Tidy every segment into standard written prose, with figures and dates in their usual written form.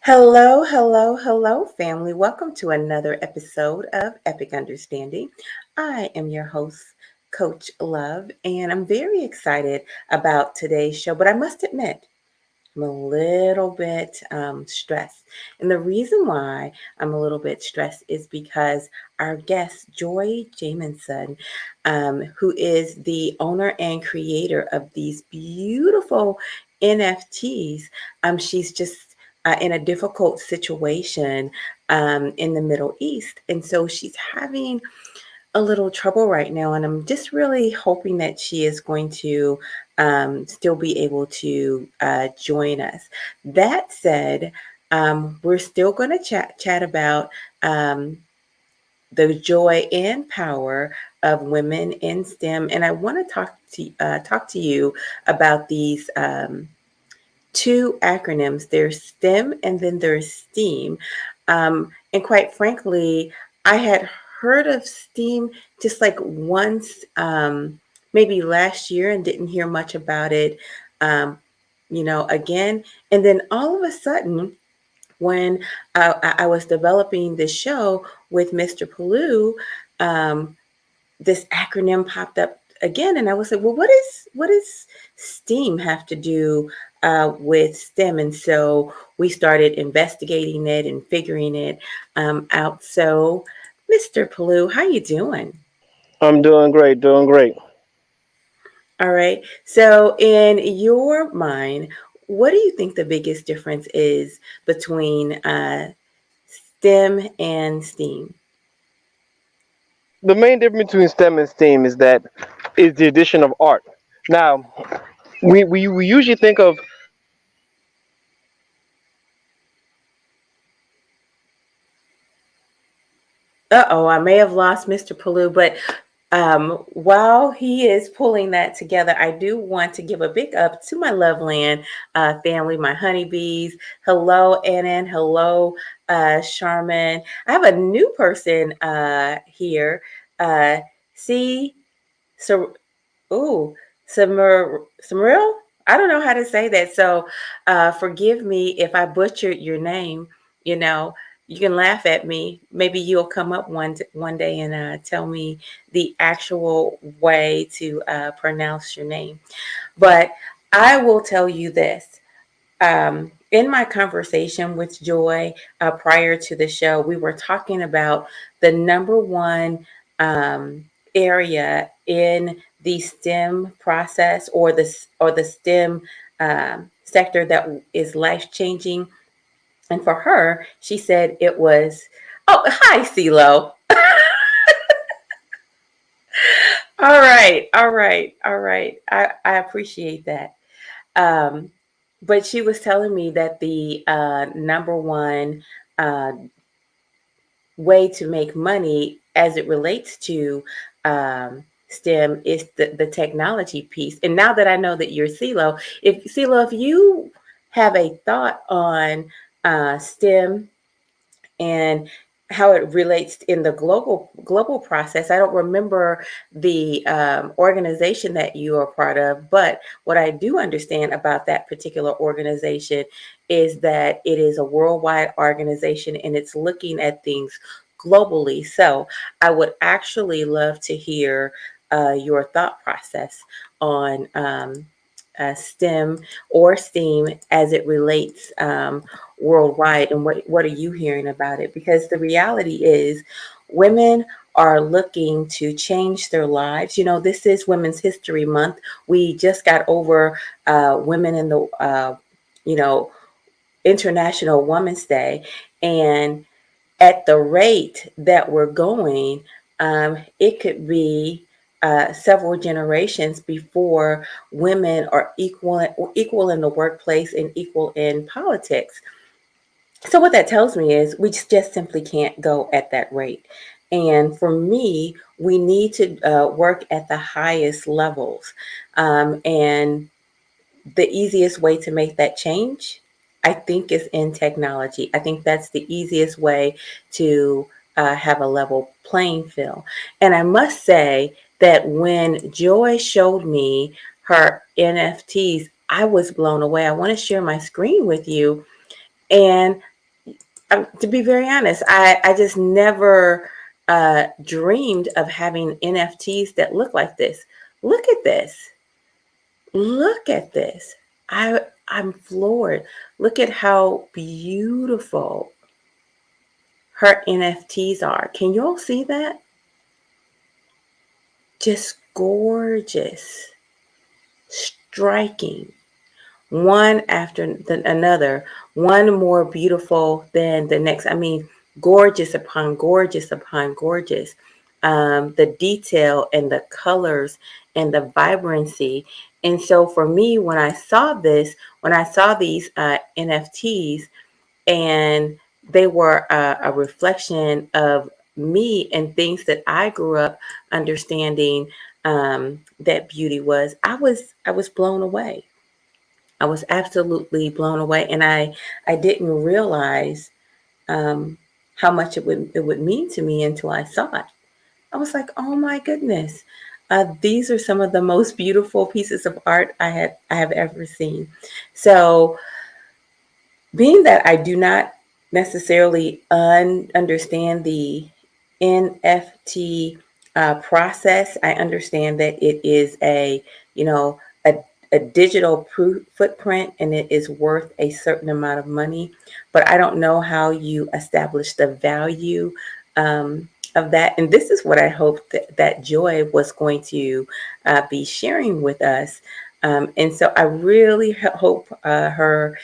Hello, hello, hello, family. Welcome to another episode of Epic Understanding. I am your host, Coach Love, and I'm very excited about today's show. But I must admit, I'm a little bit stressed. And the reason why I'm a little bit stressed is because our guest, Joy Jamison, who is the owner and creator of these beautiful NFTs, she's just in a difficult situation in the Middle East. And so she's having a little trouble right now, and I'm just really hoping that she is going to still be able to join us. That said, we're still going to chat about the joy and power of women in STEM, and I want to talk to you about these two acronyms. There's STEM and then there's STEAM. And quite frankly, I had heard of STEAM just like once, maybe last year, and didn't hear much about it, again. And then all of a sudden, when I was developing this show with Mr. Pelu, um, this acronym popped up again, and I was like, well, what is STEAM have to do with STEM? And so we started investigating it and figuring it out. So, Mr. Pelu, how you doing? I'm doing great, doing great. All right. So, in your mind, what do you think the biggest difference is between STEM and STEAM? The main difference between STEM and STEAM is the addition of art. Now, we usually think of Uh-oh, I may have lost Mr. Pelu, but while he is pulling that together, I do want to give a big up to my Loveland family, my honeybees. Hello, Annan. Hello, Charmin. I have a new person here. Uh, see, so, ooh, Samaril? I don't know how to say that. So forgive me if I butchered your name. You know, you can laugh at me. Maybe you'll come up one day and tell me the actual way to pronounce your name. But I will tell you this. In my conversation with Joy prior to the show, we were talking about the number one area in the STEM process, or the STEM sector that is life changing. And for her, she said it was. Oh, hi, CeeLo. All right, all right, all right. I appreciate that. Um, but she was telling me that the number one uh, way to make money as it relates to STEM is the technology piece. And now that I know that you're CeeLo, if you have a thought on STEM and how it relates in the global process. I don't remember the organization that you are part of, but what I do understand about that particular organization is that it is a worldwide organization and it's looking at things globally. So I would actually love to hear your thought process on STEM or STEAM as it relates worldwide, and what are you hearing about it? Because the reality is, women are looking to change their lives. You know, this is Women's History Month. We just got over Women in the you know International Women's Day, and at the rate that we're going, it could be several generations before women are equal in the workplace and equal in politics. So what that tells me is we just simply can't go at that rate. And for me, we need to work at the highest levels. And the easiest way to make that change, I think, is in technology. I think that's the easiest way to have a level playing field. And I must say that when Joy showed me her NFTs, I was blown away. I want to share my screen with you. And To be very honest, I just never dreamed of having NFTs that look like this. Look at this. Look at this. I'm floored. Look at how beautiful her NFTs are. Can you all see that? Just gorgeous, striking, one after another, one more beautiful than the next. I mean, gorgeous upon gorgeous upon gorgeous. The detail and the colors and the vibrancy. And so for me, when I saw this, when I saw these NFTs, and they were a reflection of me and things that I grew up understanding that beauty was. I was blown away. I was absolutely blown away, and I didn't realize um, how much it would mean to me until I saw it. I was like, oh my goodness. These are some of the most beautiful pieces of art I have ever seen. So being that I do not necessarily understand the NFT process, I understand that it is you know, a, a digital footprint and it is worth a certain amount of money. But I don't know how you establish the value of that. And this is what I hope that Joy was going to be sharing with us. And so I really hope her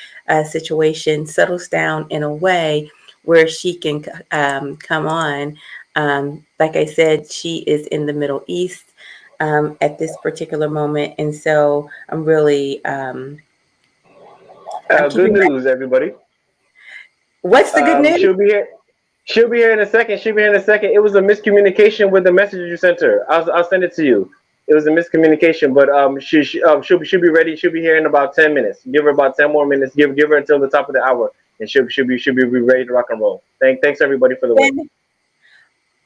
situation settles down in a way where she can come on. Like I said, she is in the Middle East at this particular moment, and so I'm Good keeping my. news, everybody. What's the good news? She'll be here. She'll be here in a second. She'll be here in a second. It was a miscommunication with the message you sent her. I'll send it to you. It was a miscommunication, but she'll be ready. She'll be here in about 10 minutes. Give her about 10 more minutes. Give her until the top of the hour, and she'll be ready to rock and roll. Thanks everybody for the wait. 10,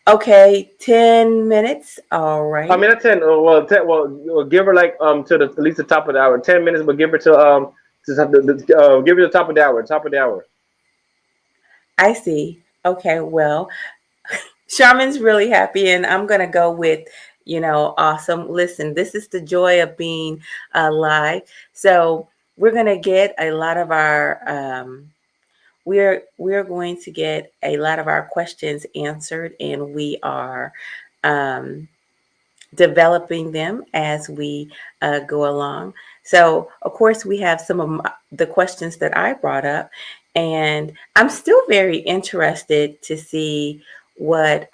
okay, 10 minutes. All I right. mean not 10. Well, 10. Well, give her like to the at least the top of the hour. 10 minutes, but give her to give her the top of the hour. Top of the hour. I see. Okay, well, Charmin's really happy, and I'm gonna go with, awesome. Listen, this is the joy of being live. So we're gonna get a lot of our we're going to get a lot of our questions answered, and we are um, developing them as we go along. So, of course, we have some of the questions that I brought up, and I'm still very interested to see what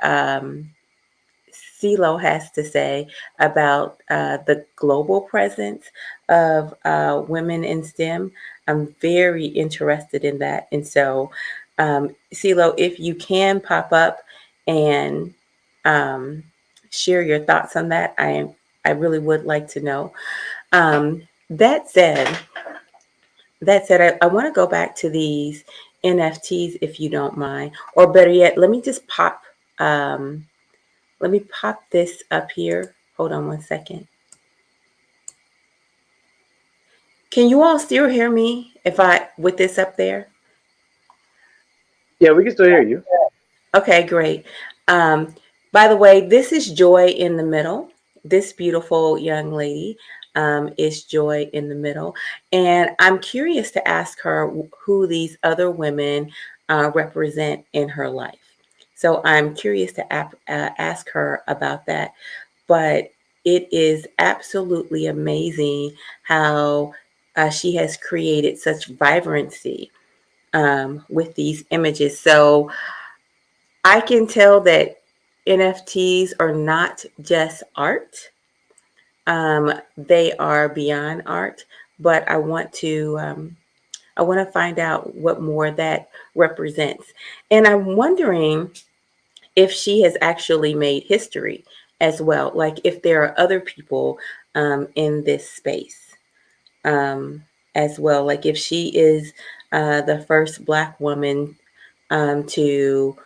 CeeLo has to say about the global presence of women in STEM. I'm very interested in that. And so, CeeLo, if you can pop up and um, share your thoughts on that, I really would like to know. Um, that said, I want to go back to these NFTs if you don't mind, or better yet, um, let me pop this up here. Hold on one second. Can you all still hear me if I with this up there? Yeah, we can still hear you. Okay, great. Um, by the way, this is Joy in the middle. This beautiful young lady is Joy in the middle. And I'm curious to ask her who these other women represent in her life. So I'm curious to ask her about that. But it is absolutely amazing how she has created such vibrancy with these images. So I can tell that NFTs are not just art. They are beyond art, but I want to find out what more that represents. And I'm wondering if she has actually made history as well, like if there are other people in this space um, as well, like if she is the first Black woman to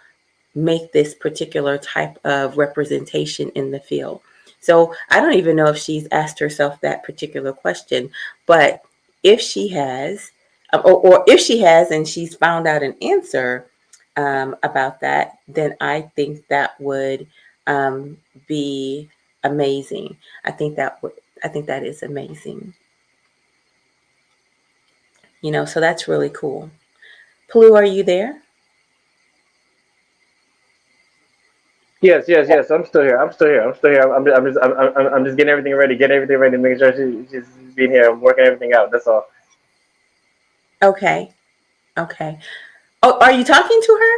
make this particular type of representation in the field. So I don't even know if she's asked herself that particular question, but if she has, or if she has and she's found out an answer, about that, then I think that would be amazing. I think that would. I think that is amazing. So that's really cool. Plu, are you there? Yes. I'm still here. I'm still here. I'm still here. I'm just getting everything ready, making sure she's being here. I'm working everything out. That's all. Okay. Okay. Oh, are you talking to her?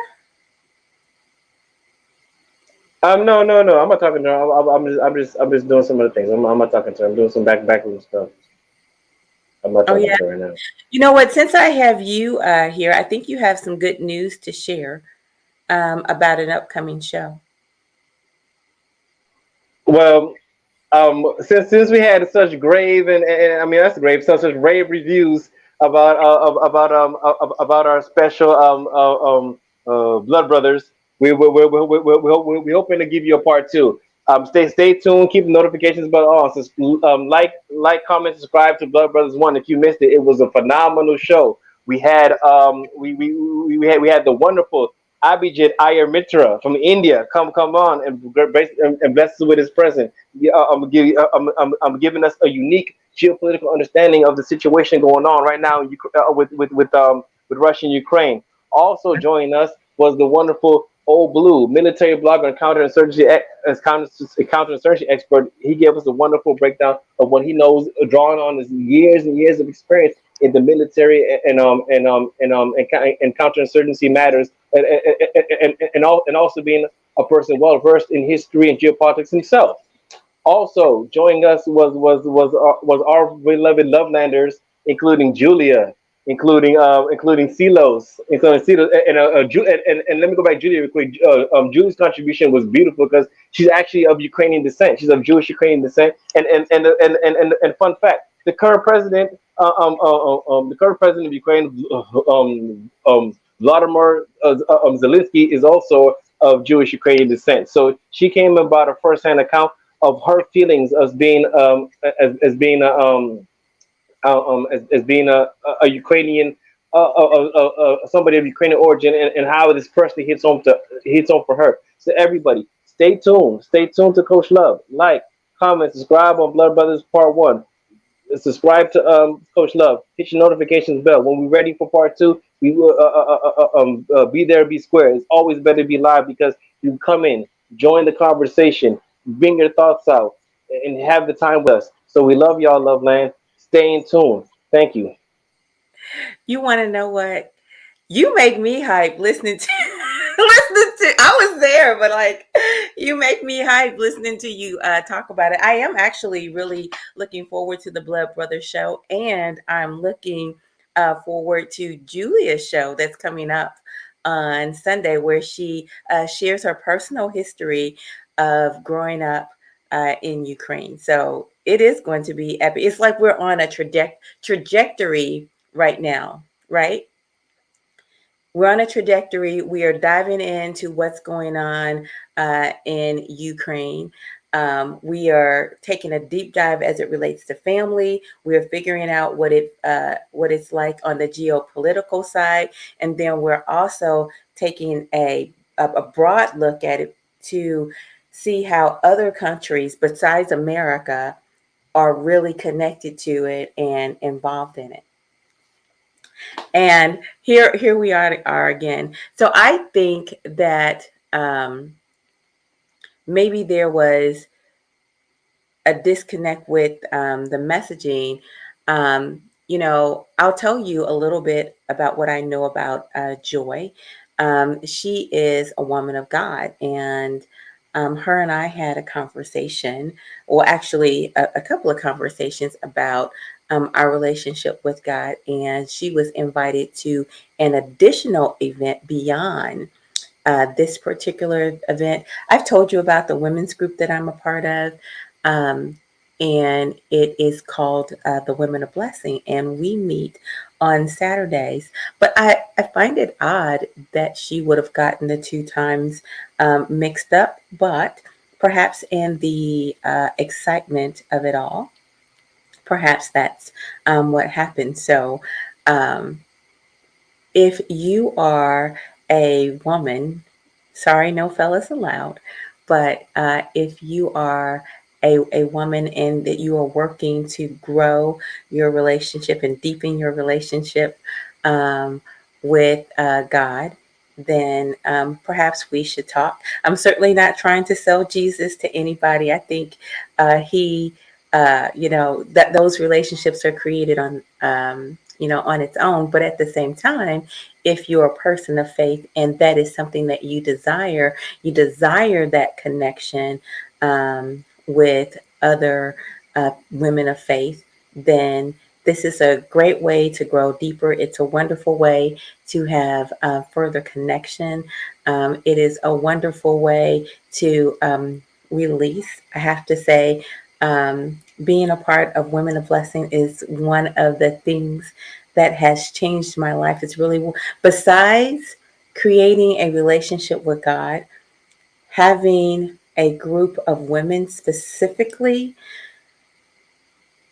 No. I'm not talking to her. I'm just doing some other things. I'm not talking to her. I'm doing some backroom stuff. I'm not Oh, talking yeah. to her right now. You know what? Since I have you here, I think you have some good news to share about an upcoming show. Well, since we had such grave and I mean that's grave, such rave reviews about about our special blood brothers, we hoping to give you a part two. Stay tuned. Keep notifications about all. Comment, subscribe to Blood Brothers One. If you missed it, it was a phenomenal show. We had we had the wonderful Abhijit Iyer Mitra from India come on and bless us with his presence. Yeah, I'm giving us a unique geopolitical understanding of the situation going on right now with Russia and Ukraine. Also joining us was the wonderful Old Blue, military blogger and counterinsurgency expert. He gave us a wonderful breakdown of what he knows, drawing on his years and years of experience in the military and counterinsurgency matters, and also being a person well versed in history and geopolitics himself. Also joining us was our beloved Lovelanders, including Julia, including Silos, and let me go back, Julia, real quick. Julia's contribution was beautiful because she's actually of Ukrainian descent. She's of Jewish Ukrainian descent, and fun fact: the current president of Ukraine, Vladimir Zelensky, is also of Jewish Ukrainian descent. So she came about a first-hand account of her feelings as being as being a Ukrainian, somebody of Ukrainian origin, and how this personally hits home for her. So everybody, stay tuned to Coach Love. Like, comment, subscribe on Blood Brothers Part One. Subscribe to Coach Love. Hit your notifications bell. When we're ready for part two, we will be there, be square. It's always better to be live because you come in, join the conversation, bring your thoughts out, and have the time with us. So we love y'all, Love Land. Stay in tune. Thank you. You want to know what? You make me hype listening to listening to. I was there, but like, you make me hype listening to you talk about it. I am actually really looking forward to the Blood Brothers show, and I'm looking forward to Julia's show that's coming up on Sunday, where she shares her personal history of growing up in Ukraine. So it is going to be epic. It's like we're on a trajectory right now, right? We're on a trajectory. We are diving into what's going on in Ukraine. We are taking a deep dive as it relates to family. We are figuring out what it's like on the geopolitical side, and then we're also taking a broad look at it to see how other countries besides America are really connected to it and involved in it. And here we are again. So I think that maybe there was a disconnect with the messaging. I'll tell you a little bit about what I know about Joy. She is a woman of God, and her and I had a conversation, well, actually, a couple of conversations about our relationship with God. And she was invited to an additional event beyond this particular event. I've told you about the women's group that I'm a part of. Um, and it is called the Women of Blessing, and we meet on Saturdays. But I find it odd that she would have gotten the two times mixed up, but perhaps in the excitement of it all, perhaps that's what happened. So, um, if you are a woman, sorry, no fellas allowed, but if you are a woman and that you are working to grow your relationship and deepen your relationship with God, then perhaps we should talk. I'm certainly not trying to sell Jesus to anybody. I think he, that those relationships are created on, on its own. But at the same time, if you're a person of faith and that is something that you desire that connection with other women of faith, then this is a great way to grow deeper. It's a wonderful way to have further connection. It is a wonderful way to release. I have to say, being a part of Women of Blessing is one of the things that has changed my life. It's really, besides creating a relationship with God, having a group of women specifically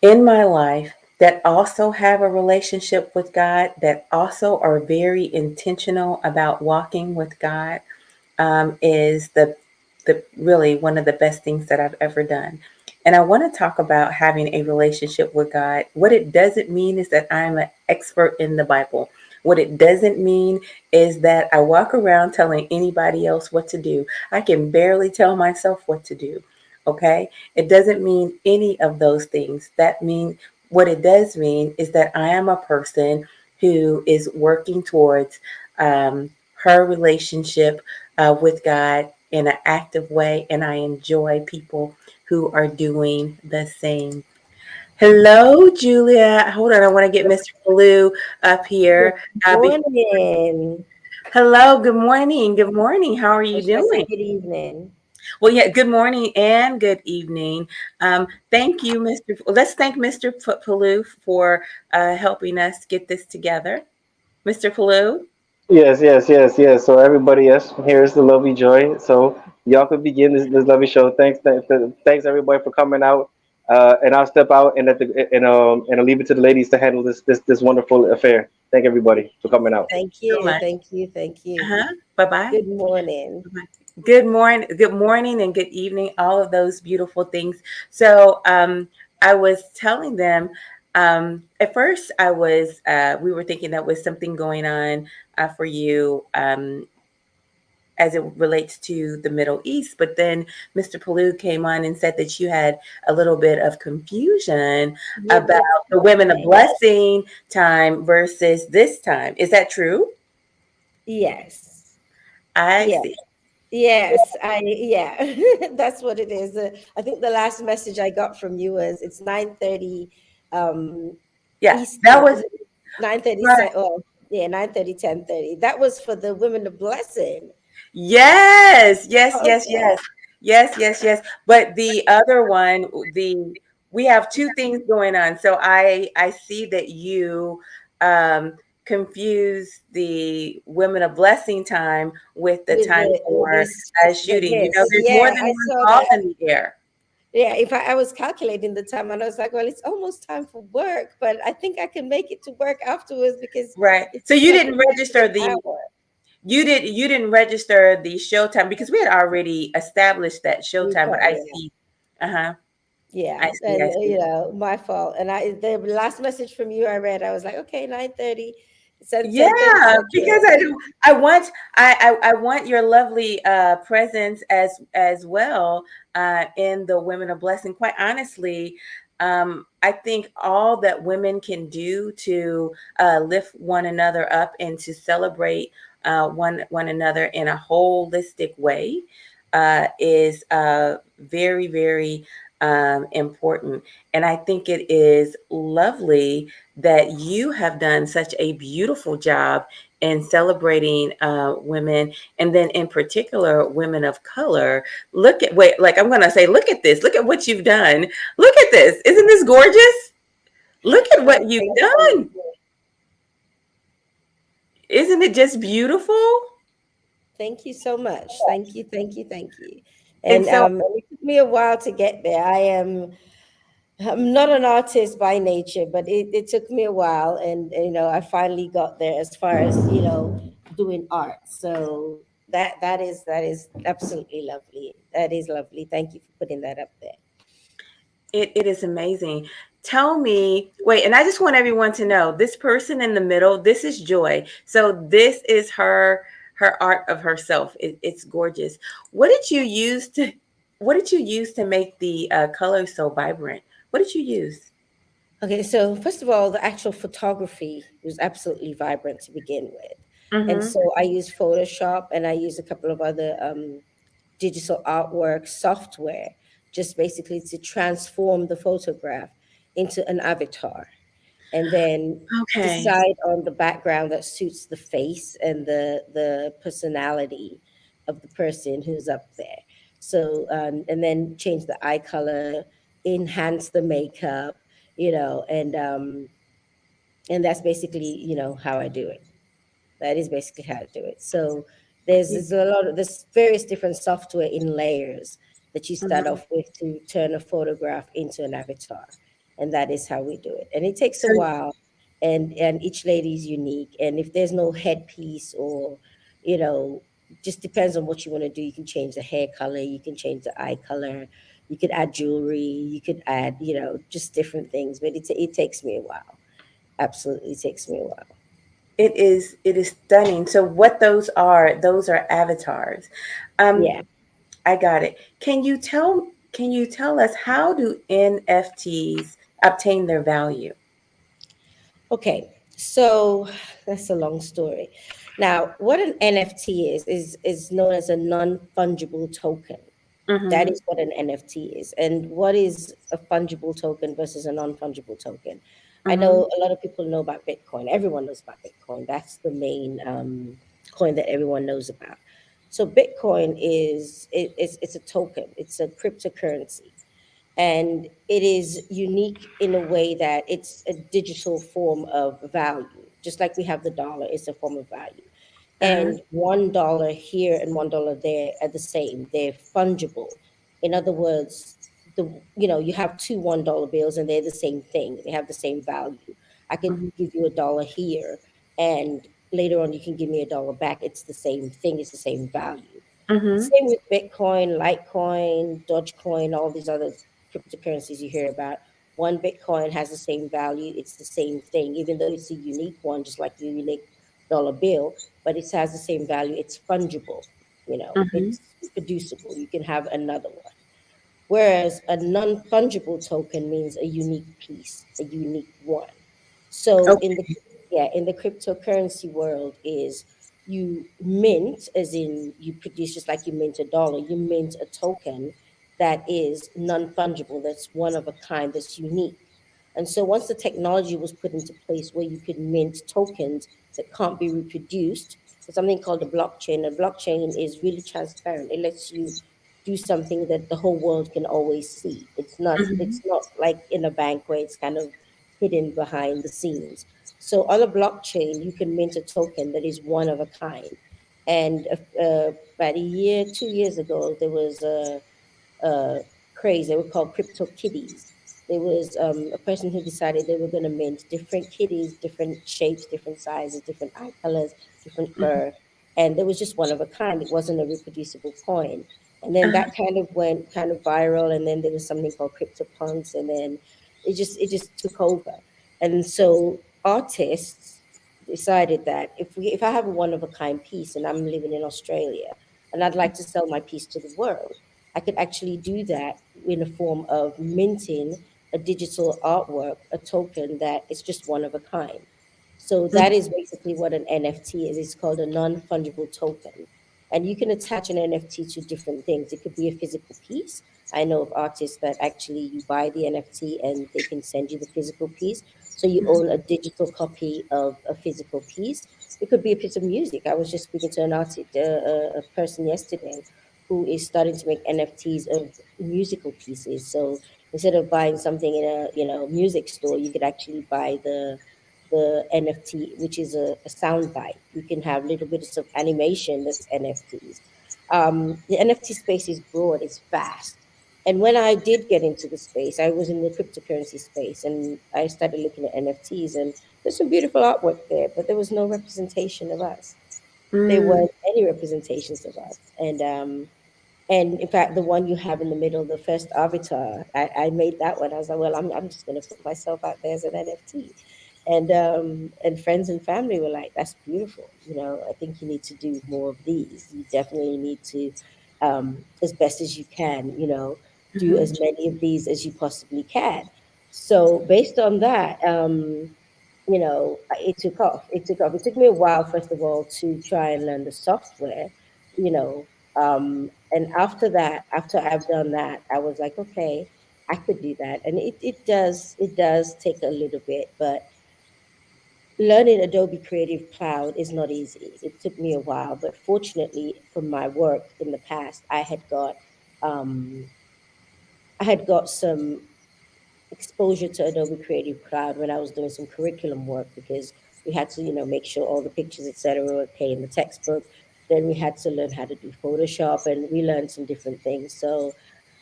in my life that also have a relationship with God, that also are very intentional about walking with God, is the really one of the best things that I've ever done. And I want to talk about having a relationship with God. What it doesn't mean is that I'm an expert in the Bible. What it doesn't mean is that I walk around telling anybody else what to do. I can barely tell myself what to do. Okay? It doesn't mean any of those things. That means what it does mean is that I am a person who is working towards her relationship with God in an active way, and I enjoy people who are doing the same. Hello, Julia. Hold on, I want to get Mr. Blue up Good here. morning. Hello, good morning. Good morning. How are Or you should I say doing? good evening? Well, yeah, good morning and good evening. Thank you, Mr. Let's thank Mr. Pelu for helping us get this together. Mr. Pelu? Yes, yes, yes, yes. So everybody, yes, here's the lovely joy. So y'all could begin this lovely show. Thanks everybody for coming out. And I'll step out and I'll leave it to the ladies to handle this wonderful affair. Thank everybody for coming out. Thank So you. much. Thank you. Thank you. Uh-huh. Bye-bye. Good morning. Good morning, and good evening. All of those beautiful things. So, I was telling them. At first, we were thinking that was something going on for you. As it relates to the Middle East. But then Mr. Pelu came on and said that you had a little bit of confusion With about the the Women of time. Blessing time versus this time. Is that true? Yes. I Yeah. see. Yes. Yeah. That's what it is. I think the last message I got from you was it's 9:30 um Yeah, that Eastern, was 9:30 right. oh yeah, 9:30, 10:30. That was for the women of blessing. Yes, yes, yes, Okay. yes, yes, yes, yes. But the other one, the we have two things going on. So I see that you um, confuse the Women of Blessing time with the time With for this with shooting. You know, this. there's more Yeah, than I one saw ball that. in the air, Yeah, if I was calculating the time and I was like, well, it's almost time for work, but I think I can make it to work afterwards because right? it So seems you like didn't it's going to be register an the hour. you didn't register the showtime because we had already established that showtime. But I Yeah, see, uh-huh, yeah, I and see. my fault. And the last message from you I read, I was like, okay, 9:30, Yeah, 10:30 because Central. I do. I want. I want your lovely presence as well in the Women of Blessing. Quite honestly, I think all that women can do to lift one another up and to celebrate one another in a holistic way is very very important. And I think it is lovely that you have done such a beautiful job in celebrating women, and then in particular women of color. Like I'm going to say, look at this. Look at what you've done. Look at this. Isn't this gorgeous? Look at Oh, what you've thank you. done. Isn't it just beautiful? Thank you so much. Thank you, thank you, thank you. And And so, it took me a while to get there. I'm not an artist by nature, but it took me a while, and I finally got there as far as doing art. So that is absolutely lovely. That is lovely. Thank you for putting that up there. It is amazing. Tell me, wait, and I just want everyone to know this person in the middle, this is Joy. So this is her art of herself. It's gorgeous. What did you use to what did you use to make the colors so vibrant? What did you use? Okay, so first of all, the actual photography was absolutely vibrant to begin with. And Mm-hmm. so I use Photoshop and I use a couple of other digital artwork software, just basically to transform the photograph into an avatar, and then Okay. decide on the background that suits the face and the personality of the person who's up there. So and then change the eye color, enhance the makeup, and that's basically how I do it. That is basically how to do it. So there's various different software in layers that you start Mm-hmm. off with to turn a photograph into an avatar, and that is how we do it. And it takes a So while, and each lady is unique. And if there's no headpiece, or you know, just depends on what you want to do. You can change the hair color, you can change the eye color, you could add jewelry, you could add just different things. But it takes me a while. Absolutely takes me a while. it is stunning. So what those are avatars. Um, Yeah. I got it. Can you tell us how do NFTs obtain their value? Okay, so that's a long story. Now, what an NFT is known as a non-fungible token. That Mm-hmm. is what an NFT is. And what is a fungible token versus a non-fungible token? I Mm-hmm. know a lot of people know about Bitcoin. Everyone knows about Bitcoin. That's the main coin that everyone knows about. So Bitcoin it's a token. It's a cryptocurrency, and it is unique in a way that it's a digital form of value. Just like we have the dollar, it's a form of value. Uh-huh. And $1 here and $1 there are the same. They're fungible. In other words, you have two $1 bills and they're the same thing. They have the same value. I could Mm-hmm. give you a dollar here, and later on you can give me a dollar back. It's the same thing. It's the same value. Mm-hmm. Same with Bitcoin, Litecoin, Dogecoin, all these other cryptocurrencies you hear about. One Bitcoin has the same value. It's the same thing, even though it's a unique one, just like the unique dollar bill, but it has the same value. It's fungible, Mm-hmm. it's reproducible. You can have another one. Whereas a non-fungible token means a unique piece, a unique one. So in the Okay. yeah, in the cryptocurrency world is you mint, as in you produce, just like you mint a dollar, you mint a token that is non-fungible, that's one of a kind, that's unique. And so once the technology was put into place where you could mint tokens that can't be reproduced, there's something called a blockchain. A blockchain is really transparent. It lets you do something that the whole world can always see. It's not Mm-hmm. it's not like in a bank where it's kind of hidden behind the scenes. So on a blockchain, you can mint a token that is one of a kind. And about a year, 2 years ago, there was a craze. They were called crypto kitties. There was a person who decided they were going to mint different kitties, different shapes, different sizes, different eye colors, different fur, and there was just one of a kind. It wasn't a reproducible coin. And then Uh-huh. that kind of went kind of viral. And then there was something called CryptoPunks, and then it just took over. And so artists decided that if I have a one of a kind piece and I'm living in Australia and I'd like to sell my piece to the world, I could actually do that in a form of minting a digital artwork, a token that is just one of a kind. So that is basically what an NFT is. It's called a non-fungible token. And you can attach an NFT to different things. It could be a physical piece. I know of artists that actually you buy the NFT and they can send you the physical piece. So you own a digital copy of a physical piece. It could be a piece of music. I was just speaking to an artist, a person yesterday who is starting to make NFTs of musical pieces. So instead of buying something in a music store, you could actually buy the NFT, which is a sound bite. You can have little bits of animation that's NFTs. The NFT space is broad, it's vast. And when I did get into the space, I was in the cryptocurrency space and I started looking at NFTs, and there's some beautiful artwork there, but there was no representation of us. There Mm. weren't any representations of us. And in fact, the one you have in the middle, the first avatar, I made that one. I was like, well, I'm just going to put myself out there as an NFT. And friends and family were like, that's beautiful. I think you need to do more of these. You definitely need to, as best as you can, do Mhm. as many of these as you possibly can. So based on that, it took off. It took off. It took me a while, first of all, to try and learn the software, you know. And after that, after I've done that, I was like, okay, I could do that. And it does take a little bit, but learning Adobe Creative Cloud is not easy. It took me a while, but fortunately, from my work in the past, um, I had got some exposure to Adobe Creative Cloud when I was doing some curriculum work, because we had to, make sure all the pictures, etc., were okay in the textbook. Then we had to learn how to do Photoshop, and we learned some different things. So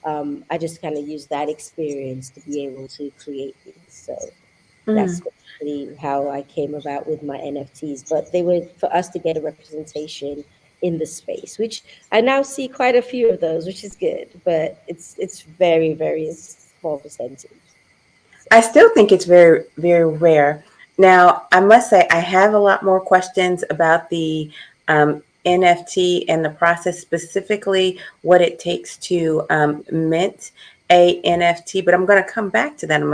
I just kind of used that experience to be able to create these. So Mm. that's basically how I came about with my NFTs. But they were for us to get a representation in the space, which I now see quite a few of those, which is good. But it's very, very small percentage. So. I still think it's very, very rare. Now, I must say, I have a lot more questions about the NFT and the process, specifically what it takes to mint a NFT. But I'm going to come back to that. I'm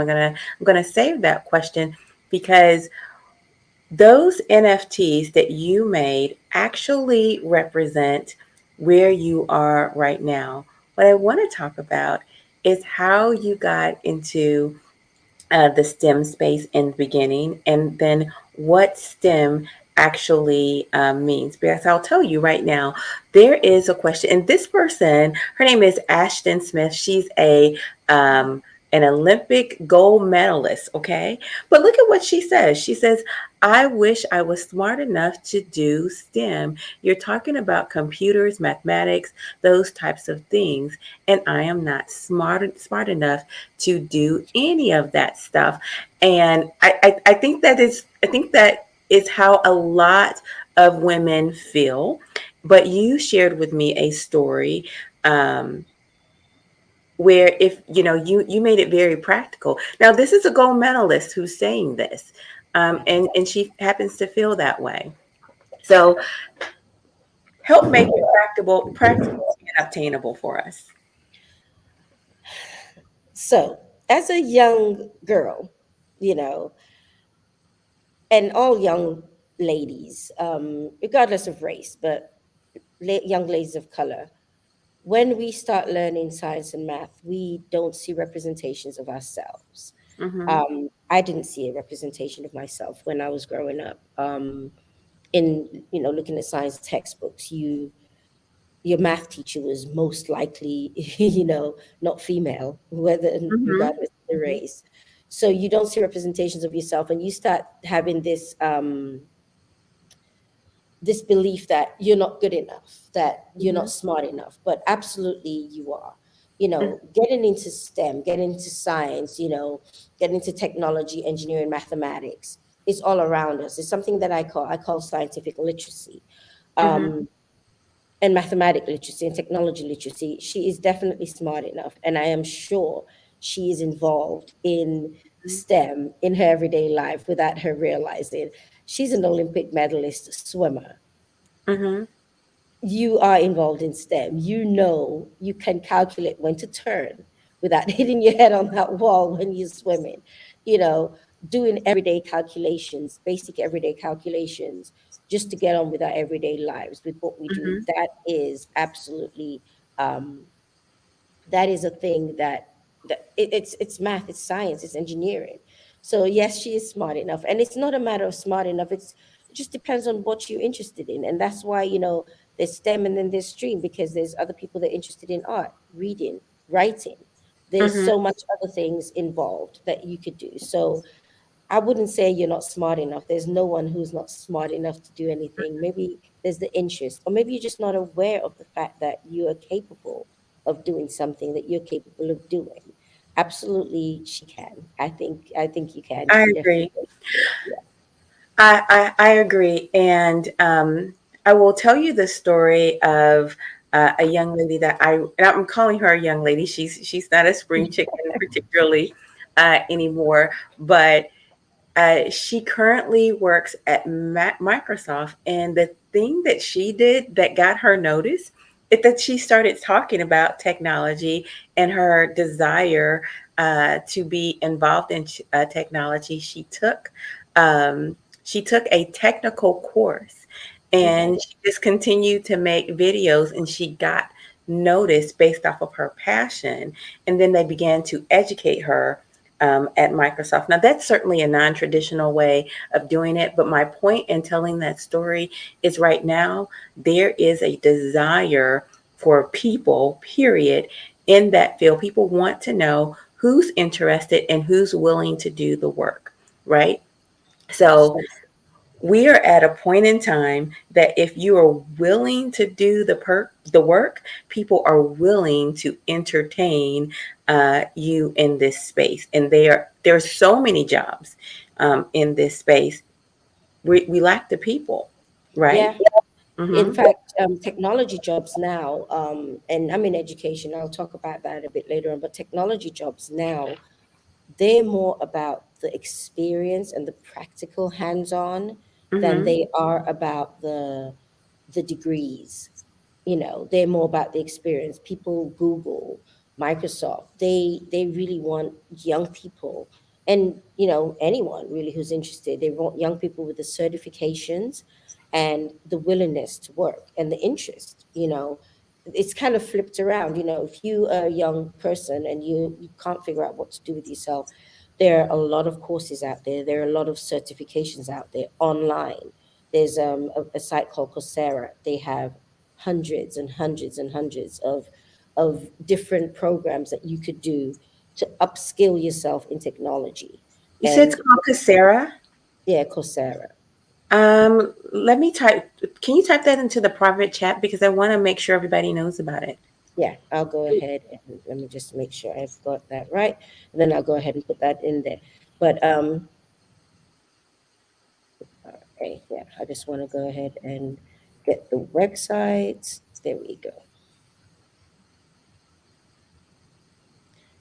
gonna save that question because those NFTs that you made actually represent where you are right now. What I want to talk about is how you got into the STEM space in the beginning, and then what STEM actually means. Because I'll tell you right now, there is a question, and this person, her name is Ashton Smith. She's a an Olympic gold medalist, okay? But look at what she says. She says, I wish I was smart enough to do STEM. You're talking about computers, mathematics, those types of things, and I am not smart enough to do any of that stuff. And I think that is how a lot of women feel. But you shared with me a story um, where if you made it very practical. Now this is a gold medalist who's saying this, and she happens to feel that way. So help make it practical and obtainable for us. So, as a young girl, you know, and all young ladies, regardless of race, but young ladies of color, when we start learning science and math, we don't see representations of ourselves. Mm-hmm. I didn't see a representation of myself when I was growing up. In looking at science textbooks, your math teacher was most likely, not female, whether Mm-hmm. regardless of the race. So you don't see representations of yourself, and you start having this belief that you're not good enough, that you're Mm-hmm. not smart enough, but absolutely you are. Getting into STEM, getting into science, getting into technology, engineering, mathematics, it's all around us. It's something that I call scientific literacy. Mm-hmm. Um, and mathematic literacy and technology literacy. She is definitely smart enough, and I am sure she is involved in STEM in her everyday life without her realizing. She's an Olympic medalist swimmer. Mm-hmm. You are involved in STEM. You can calculate when to turn without hitting your head on that wall when you're swimming. You know, doing everyday calculations, basic everyday calculations, just to get on with our everyday lives, with what we do. Mm-hmm. That is absolutely um, that is a thing it's math, it's science, it's engineering. So yes, she is smart enough, and it's not a matter of smart enough. It just depends on what you're interested in, and that's why there's STEM and then there's stream, because there's other people that are interested in art, reading, writing. There's Mm-hmm. so much other things involved that you could do. So I wouldn't say you're not smart enough. There's no one who's not smart enough to do anything. Maybe there's the interest, or maybe you're just not aware of the fact that you are capable of doing something that you're capable of doing. Absolutely, she can. I think you can. You I can definitely agree. do it. Yeah. I agree. And I will tell you the story of a young lady that and I'm calling her a young lady. She's not a spring chicken particularly anymore, but she currently works at Microsoft, and the thing that she did that got her notice is that she started talking about technology and her desire to be involved in technology. She took a technical course, Okay. and she just continued to make videos, and she got noticed based off of her passion. And then they began to educate her at Microsoft. Now, that's certainly a non traditional way of doing it. But my point in telling that story is right now, there is a desire for people, period, in that field. People want to know who's interested and who's willing to do the work, right? So, So we are at a point in time that if you are willing to do the work, people are willing to entertain you in this space, and there's so many jobs in this space. We lack the people, right? yeah, in Mm-hmm. fact, technology jobs now, and I'm in education. I'll talk about that a bit later on. But technology jobs now, they're more about the experience and the practical hands-on than Mm-hmm. they are about the degrees. They're more about the experience. People Google, Microsoft, they really want young people, and anyone really who's interested. They want young people with the certifications and the willingness to work and the interest. It's kind of flipped around. If you are a young person and you can't figure out what to do with yourself, there are a lot of courses out there. There are a lot of certifications out there online. There's a site called Coursera. They have hundreds and hundreds and hundreds of different programs that you could do to upskill yourself in technology. You said it's And called Coursera. yeah, Coursera. Let me type. Can you type that into the private chat because I want to make sure everybody knows about it. Yeah, I'll go ahead and let me just make sure I've got that right. And then I'll go ahead and put that in there. But okay, yeah, I just want to go ahead and get the websites. There we go.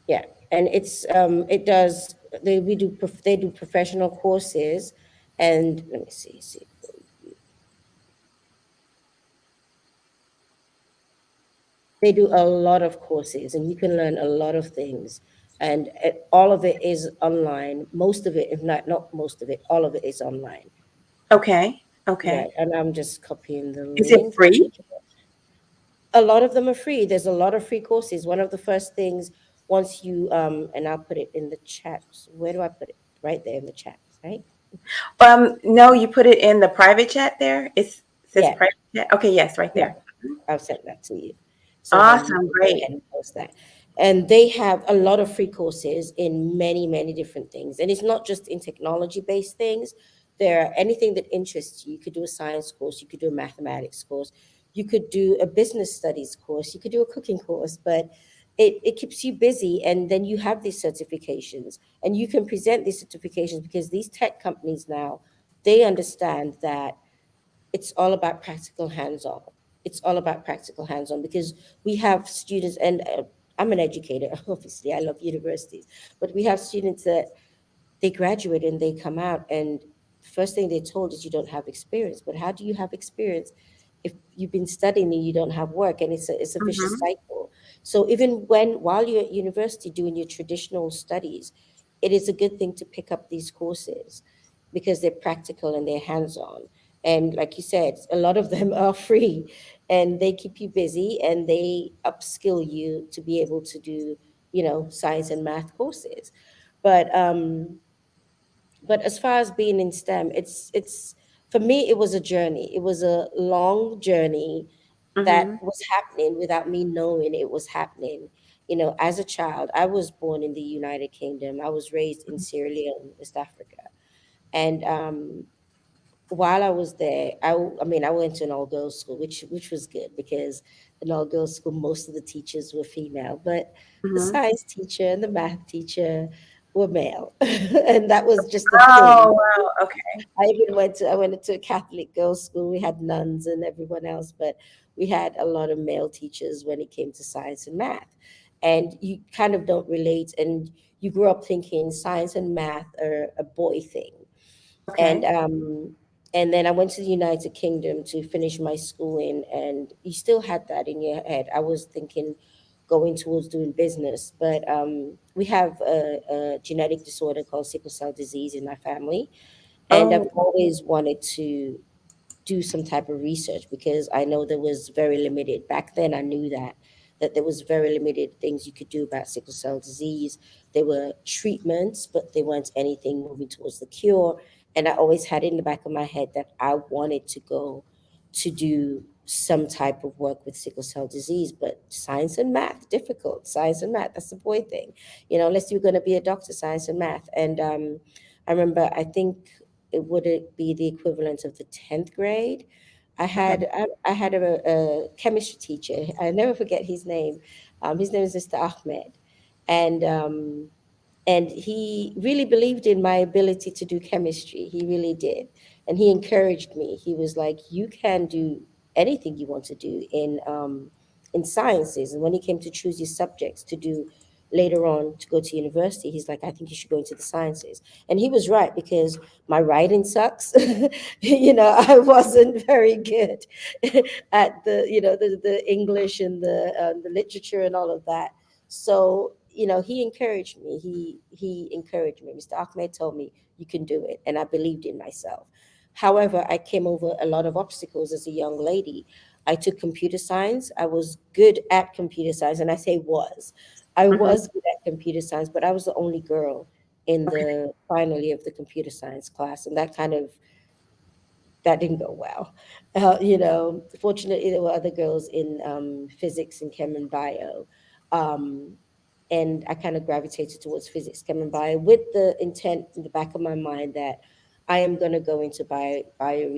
Yeah, and it does they do professional courses, and let me see. They do a lot of courses, and you can learn a lot of things, and all of it is online. Most of it, if not most of it, all of it is online. Okay. Yeah, Okay. and I'm just copying the Is it link. free? A lot of them are free. There's a lot of free courses. One of the first things, once you and I'll put it in the chat. Where do I put it? Right there in the chat, right? No, you put it in the private chat there. It says Yeah, private chat. Okay, yes, right yeah. there. I'll send that to you. So then you Awesome, can go great. ahead and post that. And they have a lot of free courses in many, many different things. And it's not just in technology based things. There are anything that interests you. You could do a science course, you could do a mathematics course, you could do a business studies course, you could do a cooking course, but it keeps you busy. And then you have these certifications and you can present these certifications because these tech companies now, they understand that it's all about practical hands-on. It's all about practical hands-on because we have students, and I'm an educator. Obviously, I love universities, but we have students that they graduate and they come out, and the first thing they're told is you don't have experience. But how do you have experience if you've been studying and you don't have work? And it's a vicious Mm-hmm. cycle. So even while you're at university doing your traditional studies, it is a good thing to pick up these courses because they're practical and they're hands-on. And like you said, a lot of them are free, and they keep you busy and they upskill you to be able to do science and math courses. But as far as being in STEM, it's for me, it was a journey. It was a long journey that Mm-hmm. was happening without me knowing it was happening. As a child, I was born in the United Kingdom. I was raised in Sierra Leone, West Africa. And while I was there, I mean, I went to an all girls school, which was good because an all girls school, most of the teachers were female, but the Mm-hmm. science teacher and the math teacher, were male, and that was just the thing. Oh, wow. Okay. I went to a Catholic girls' school. We had nuns and everyone else, but we had a lot of male teachers when it came to science and math. And you kind of don't relate, and you grew up thinking science and math are a boy thing. and Okay. um and then I went to the United Kingdom to finish my schooling, and you still had that in your head. I was thinking going towards doing business, but we have a genetic disorder called sickle cell disease in my family, and I've Oh, always wanted to do some type of research because I know there was very limited back then. I knew that there was very limited things you could do about sickle cell disease. There were treatments, but there weren't anything moving towards the cure. And I always had in the back of my head that I wanted to go to do some type of work with sickle cell disease, but science and math difficult. Science and math, that's the boy thing, unless you're going to be a doctor, science and math. And I remember, I think it be the equivalent of the 10th grade. I had a chemistry teacher. I never forget his name. His name is Mr. Ahmed, and he really believed in my ability to do chemistry. He really did, and he encouraged me. He was like, "You can do anything you want to do in sciences." And when he came to choose his subjects to do later on to go to university, he's like, "I think you should go into the sciences." And he was right, because my writing sucks. I wasn't very good at the English and the literature and all of that. So, he encouraged me. He encouraged me. Mr. Ahmed told me, "You can do it," and I believed in myself. However, I came over a lot of obstacles as a young lady. I took computer science. I was good at computer science, and I say was. I mhm. was good at computer science, but I was the only girl in Okay. the final year of the computer science class, and that didn't go well. Fortunately, there were other girls in physics and chem and bio. Um, and I kind of gravitated towards physics, chem, and bio with the intent in the back of my mind that I am going to go into bio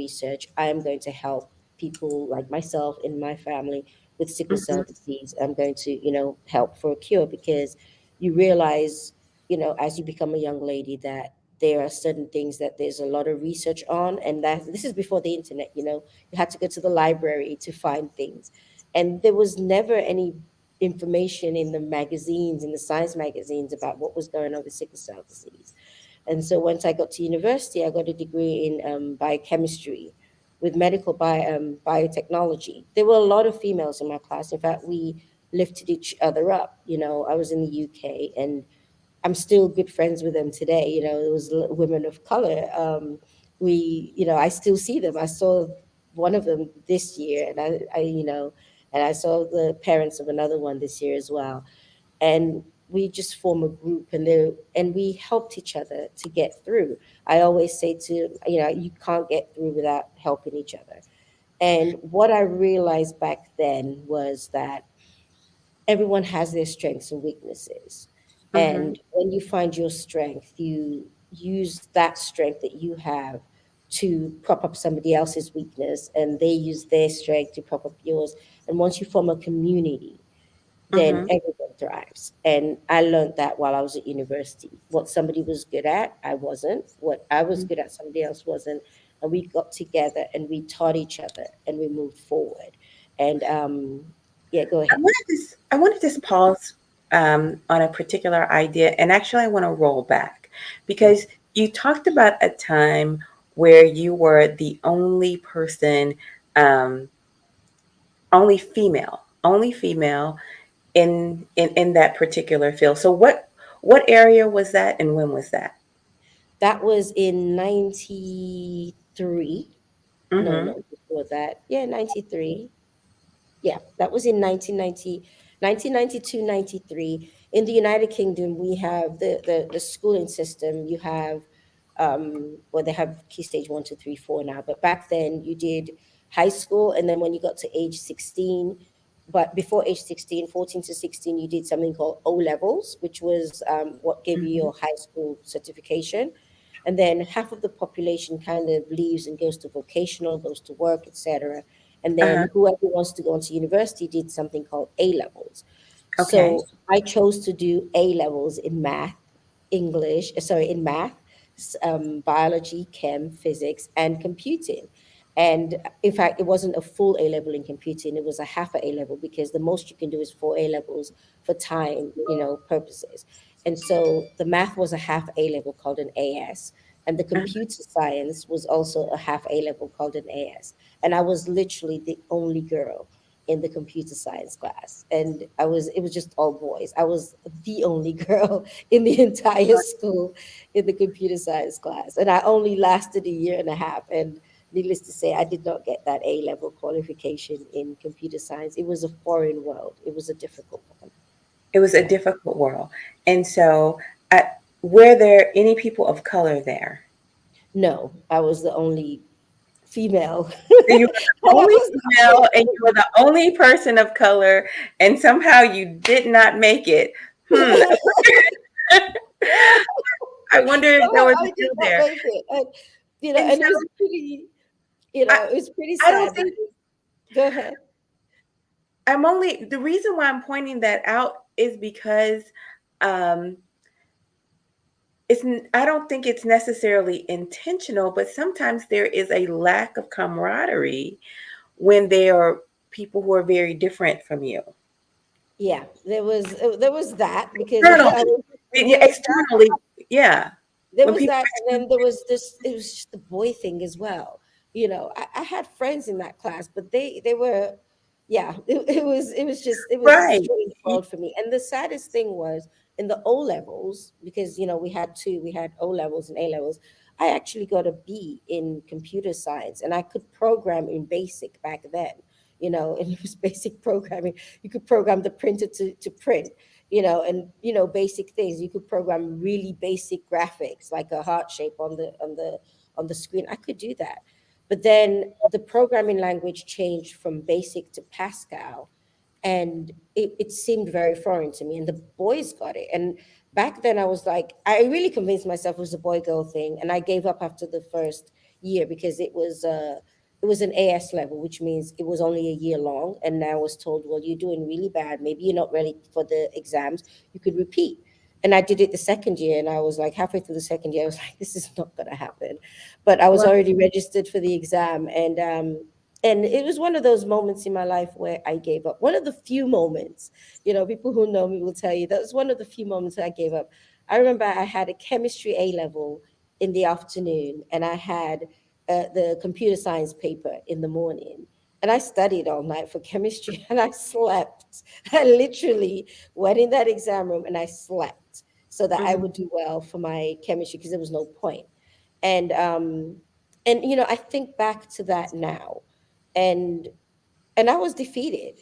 research. I am going to help people like myself in my family with sickle cell Mhm. disease. I'm going to, help for a cure, because you realize, as you become a young lady, that there are certain things that there's a lot of research on, and that this is before the internet. You had to go to the library to find things, and there was never any information in the magazines, in the science magazines, about what was going on with sickle cell disease. And so once I got to university, I got a degree in biochemistry with biotechnology. There were a lot of females in my class. In fact, we lifted each other up. I was in the UK, and I'm still good friends with them today. It was women of color. I still see them. I saw one of them this year, and and I saw the parents of another one this year as well. And we just form a group, and we helped each other to get through. I always say you can't get through without helping each other. And what I realized back then was that everyone has their strengths and weaknesses. Mhm. And when you find your strength, you use that strength that you have to prop up somebody else's weakness, and they use their strength to prop up yours. And once you form a community, then Mhm. everyone thrives. And I learned that while I was at university. What somebody was good at, I wasn't. What I was good at, somebody else wasn't. And we got together and we taught each other and we moved forward. And yeah, go ahead. I want to just pause on a particular idea, and actually, I want to roll back Mm. because you talked about a time where you were the only person, um, only female in that particular field. So what area was that, and when was that? That was in 93. No, Mm-hmm. no, before that. Yeah, 93. Yeah, that was in 1992, 93. In the United Kingdom, we have the schooling system. You have, well, they have key stage 1, 2, 3, 4 now, but back then you did high school. And then when you got to age 16, but before age 16, 14 to 16, you did something called O levels, which was what gave you Mm-hmm. your high school certification. And then half of the population kind of leaves and goes to vocational, goes to work, etc. And Uh-huh. then whoever wants to go into university did something called A levels. Okay. So I chose to do A levels in math, English, sorry, in math, biology, chem, physics, and computing. And in fact, it wasn't a full A level in computing; it was a half a A level, because the most you can do is 4 A levels for time, purposes. And so the math was a half A level called an AS, and the computer science was also a half A level called an AS. And I was literally the only girl in the computer science class, and it was just all boys. I was the only girl in the entire school in the computer science class, and I only lasted a year and a half. And needless to say, I did not get that A level qualification in computer science. It was a foreign world. It was a difficult one. It was a Yeah. difficult world. And so, were there any people of color there? No, I was the only female. So you were And the I only was the female, and only you were the only person of color, and somehow you did not make it. Hmm. I wonder if there somehow was a I did deal not there. make it. And And and so, it was pretty, I, it was pretty I don't sad think because go ahead. the reason why I'm pointing that out is because um, I don't think it's necessarily intentional, but sometimes there is a lack of camaraderie when there are people who are very different from you. Yeah, there was that because Externally, yeah, there was that. externally, yeah. There When was people, that, and then there was this. It was just the boy thing as well. I had friends in that class, but they were, yeah. It was a right? strange world for me. And the saddest thing was in the O levels, because we had O levels and A levels. I actually got a B in computer science, and I could program in BASIC back then. And it was basic programming. You could program the printer to print, and basic things. You could program really basic graphics like a heart shape on the screen. I could do that. But then the programming language changed from basic to Pascal, and it seemed very foreign to me, and the boys got it. And back then I was like, I really convinced myself it was a boy girl thing, and I gave up after the first year because it was an AS level, which means it was only a year long. And I was told, well, you're doing really bad, maybe you're not ready for the exams, you could repeat. And I did it the second year, and I was like, halfway through the second year, I was like, this is not going to happen. But I was Well, already registered for the exam, and it was one of those moments in my life where I gave up. One of the few moments, people who know me will tell you that was one of the few moments I gave up. I remember I had a chemistry A level in the afternoon, and I had the computer science paper in the morning. And I studied all night for chemistry, and I slept. I literally went in that exam room and I slept so that I mhm, would do well for my chemistry, because there was no point. And I think back to that now, and I was defeated.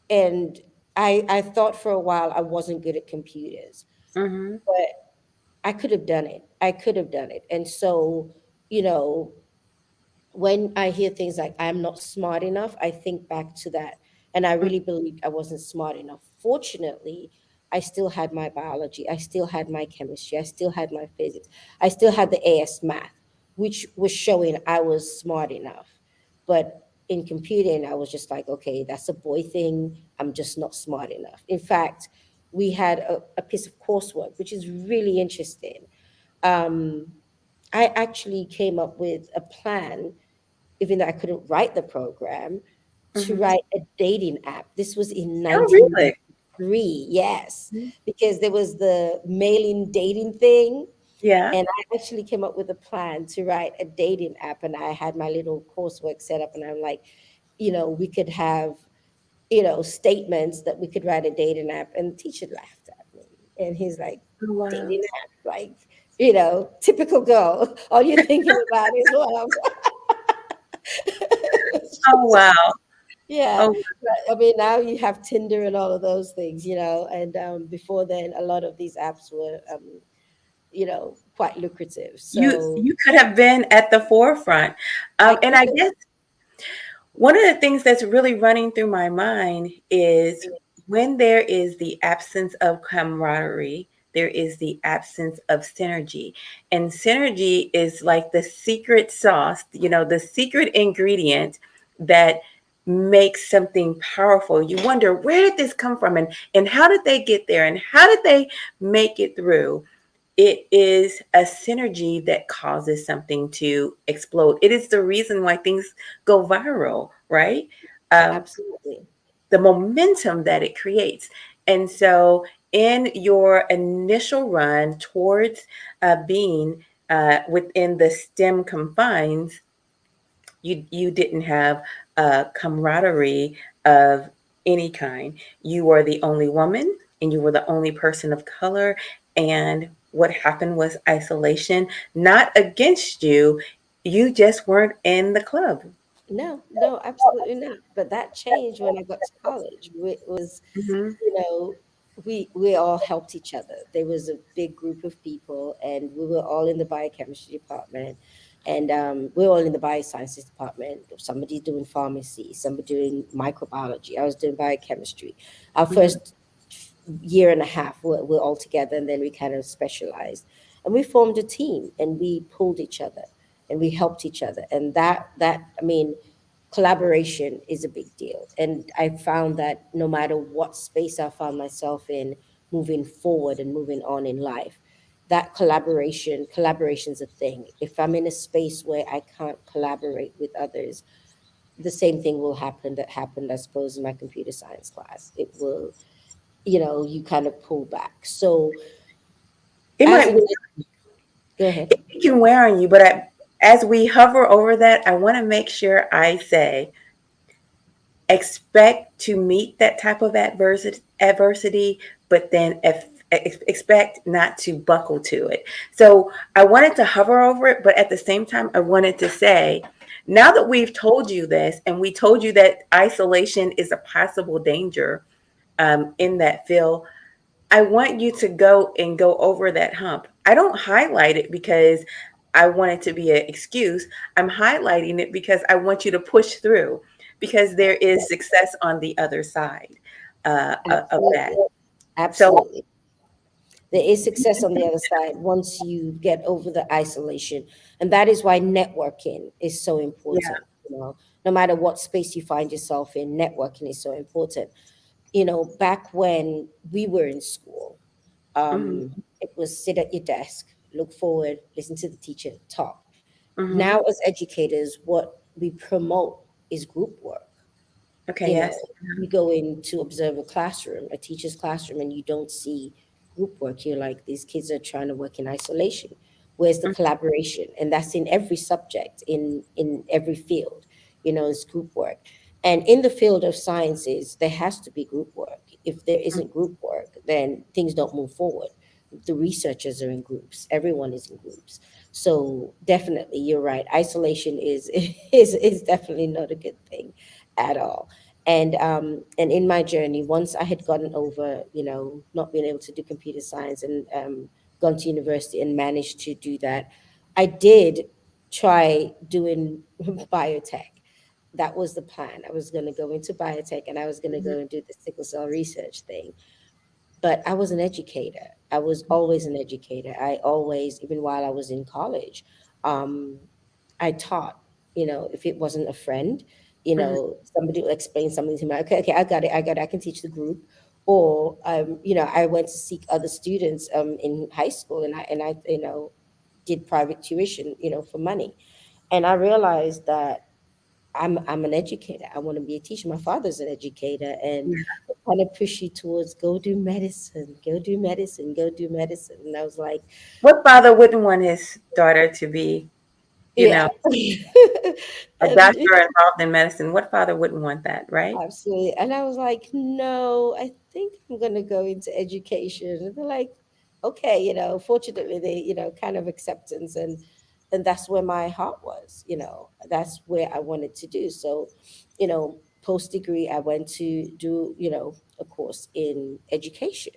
And I thought for a while I wasn't good at computers, mhm, but I could have done it. I could have done it. And so, you know, when I hear things like I'm not smart enough, I think back to that. And I mhm. really believed I wasn't smart enough. Fortunately, I still had my biology, I still had my chemistry, I still had my physics, I still had the AS math, which was showing I was smart enough. But in computing, I was just like, okay, that's a boy thing. I'm just not smart enough. In fact, we had a piece of coursework, which is really interesting. Um, I actually came up with a plan, even though I couldn't write the program, to Mhm. write a dating app. This was in Oh, really? 1993, yes, Mhm. because there was the mailing dating thing. Yeah. And I actually came up with a plan to write a dating app. And I had my little coursework set up, and I'm like, we could have, statements that we could write a dating app. And the teacher laughed at me. And he's like, Oh, wow. dating app, like, typical girl. All you're thinking about is love. Oh, wow. Yeah, Oh, but I mean, now you have Tinder and all of those things, and before then, a lot of these apps were, quite lucrative. So you could have been at the forefront. I And could I have, guess one of the things that's really running through my mind is when there is the absence of camaraderie, there is the absence of synergy. And synergy is like the secret sauce, the secret ingredient that makes something powerful. You wonder, where did this come from? And how did they get there? And how did they make it through? it is a synergy that causes something to explode. It is the reason why things go viral, right? Um, Absolutely. the momentum that it creates. And so, in your initial run towards being within the STEM confines, you didn't have a camaraderie of any kind. You were the only woman, and you were the only person of color. And what happened was isolation, not against you. You just weren't in the club. No, no, absolutely not. But that changed when I got to college. It was, Hmm. you know, we all helped each other. There was a big group of people, and we were all in the biochemistry department, and we were all in the biosciences department. Somebody doing pharmacy, somebody doing microbiology. I was doing biochemistry. Our Hmm. first year and a half, we're all together, and then we kind of specialized, and we formed a team, and we pulled each other, and we helped each other, and that I mean collaboration is a big deal. And I found that no matter what space I found myself in, moving forward and moving on in life, that collaboration's a thing. If I'm in a space where I can't collaborate with others, the same thing will happen that happened, I suppose, in my computer science class. It will, you kind of pull back. So It as might an go ahead. it can wear on you, but as we hover over that, I want to make sure I say expect to meet that type of adversity, but then expect not to buckle to it. So I wanted to hover over it, but at the same time, I wanted to say, now that we've told you this, and we told you that isolation is a possible danger in that field, I want you to go over that hump. I don't highlight it because I want it to be an excuse. I'm highlighting it because I want you to push through, because there is success on the other side of that. Absolutely. So, Absolutely. There is success on the other side once you get over the isolation. And that is why networking is so yeah. important. No matter what space you find yourself in, networking is so important. Back when we were in school, Hmm. it was sit at your desk, look forward, listen to the teacher, talk. Hmm. Now, as educators, what we promote is group work. Okay, you yes. know you go in to observe a classroom, a teacher's classroom, and you don't see group work. You're like, these kids are trying to work in isolation. Where's the collaboration? And that's in every subject, in every field. It's group work. And in the field of sciences, there has to be group work. If there isn't group work, then things don't move forward. The researchers are in groups, everyone is in groups. So definitely, you're right, isolation is is definitely not a good thing at all. And in my journey, once I had gotten over, not being able to do computer science, and gone to university and managed to do that, I did try doing biotech. That was the plan. I was going to go into biotech, and I was going to Mhm. go and do the sickle cell research thing. But I was an educator. I was always an educator. I always, even while I was in college, um, I taught. If it wasn't a friend, Mhm. somebody will explain something to me. Okay, okay, I got it. I can teach the group. Or I went to seek other students in high school, and I did private tuition, for money. And I realized that I'm an educator. I want to be a teacher. My father's an educator, and Yeah. it kind of push you towards go do medicine, go do medicine, go do medicine. And I was like, What father wouldn't want his daughter to be, you know, yeah. a And doctor involved in medicine? What father wouldn't want that, right? absolutely. And I was like, no, I think I'm going to go into education. And they're like, okay, fortunately they, kind of acceptance, and that's where my heart was, that's where I wanted to do. So, post degree, I went to do, a course in education.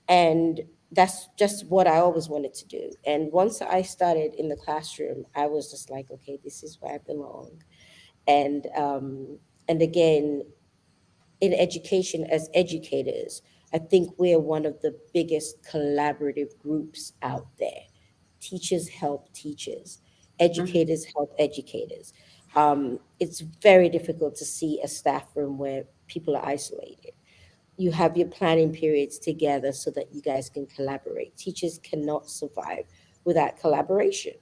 And that's just what I always wanted to do. And once I started in the classroom, I was just like, okay, this is where I belong. And again, in education, as educators, I think we're one of the biggest collaborative groups out there. Teachers help teachers, Mhm. educators help educators. It's very difficult to see a staff room where people are isolated. you have your planning periods together so that you guys can collaborate. Teachers cannot survive without collaboration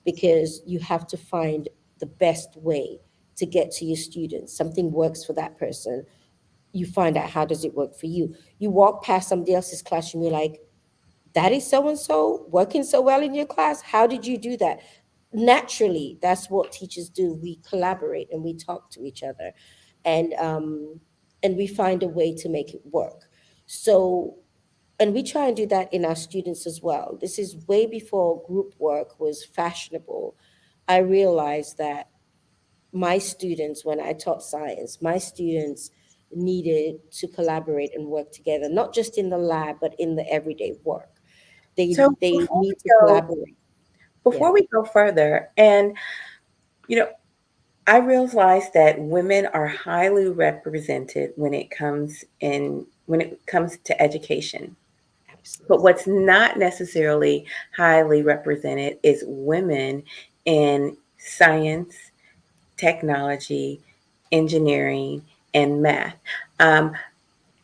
because you have to find the best way to get to your students. Something works for that person. You find out how does it work for you. You walk past somebody else's classroom, you're like, that is so and so working so well in your class. How did you do that? Naturally, that's what teachers do. We collaborate and we talk to each other, and we find a way to make it work. So, and we try and do that in our students as well. This is way before group work was fashionable. I realized that my students, when I taught science, my students needed to collaborate and work together, not just in the lab, but in the everyday work. So They before we need to go, collaborate. Yeah, before we go further, and you know, I realize that women are highly represented when it comes to education. But absolutely. what's not necessarily highly represented is women in science, technology, engineering, and math. Um,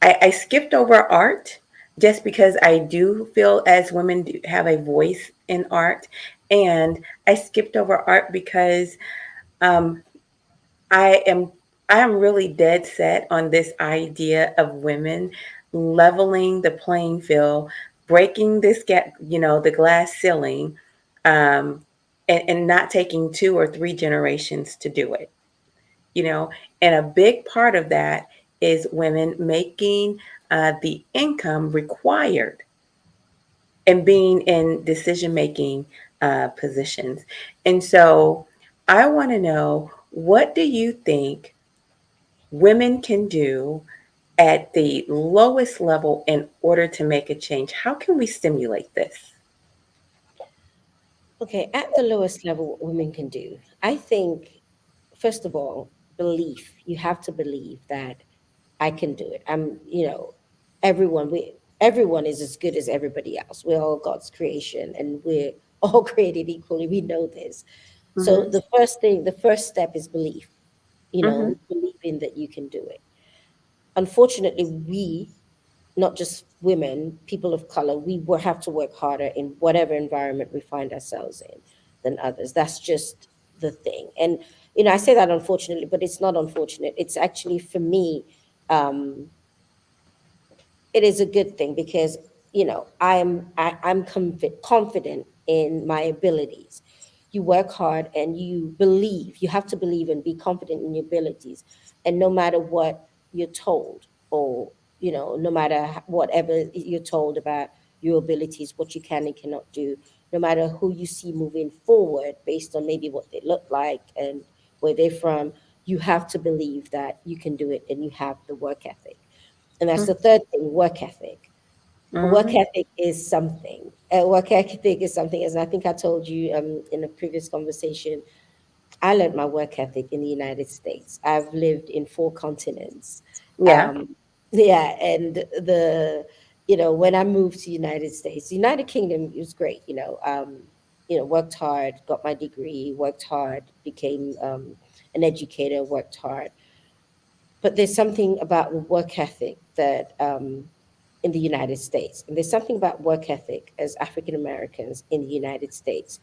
I skipped over art just because I do feel as women do have a voice in art. And I skipped over art because um, I am I am really dead set on this idea of women leveling the playing field, breaking this gap, the glass ceiling, um, and not taking 2 or 3 generations to do it. You know, and a big part of that is women making the income required and being in decision making positions. And so I want to know, what do you think women can do at the lowest level in order to make a change? How can we stimulate this? Okay, at the lowest level, what women can do, I think, first of all, belief. You have to believe that I can do it. Everyone is as good as everybody else. We're all God's creation and we're all created equally. We know this. So Mm-hmm. the first step is belief, Mm-hmm. believing that you can do it. Unfortunately, we, not just women, people of color, we will have to work harder in whatever environment we find ourselves in than others. That's just the thing. And, I say that unfortunately, but it's not unfortunate. It's actually, for me, um, it is a good thing because I'm confident in my abilities. You work hard and you believe. You have to believe and be confident in your abilities, and no matter what you're told, or no matter whatever you're told about your abilities, what you can and cannot do, no matter who you see moving forward based on maybe what they look like and where they're from, you have to believe that you can do it and you have the work ethic. And that's the third thing, work ethic. Work Mm-hmm. ethic is something. Work ethic is something, as I think I told you in a previous conversation, I learned my work ethic in the United States. I've lived in 4 continents. Yeah. Um, yeah, and when I moved to United States, United Kingdom, it was great. Worked hard, got my degree, worked hard, became an educator, worked hard. But there's something about work ethic that in the United States, and there's something about work ethic as African Americans in the United States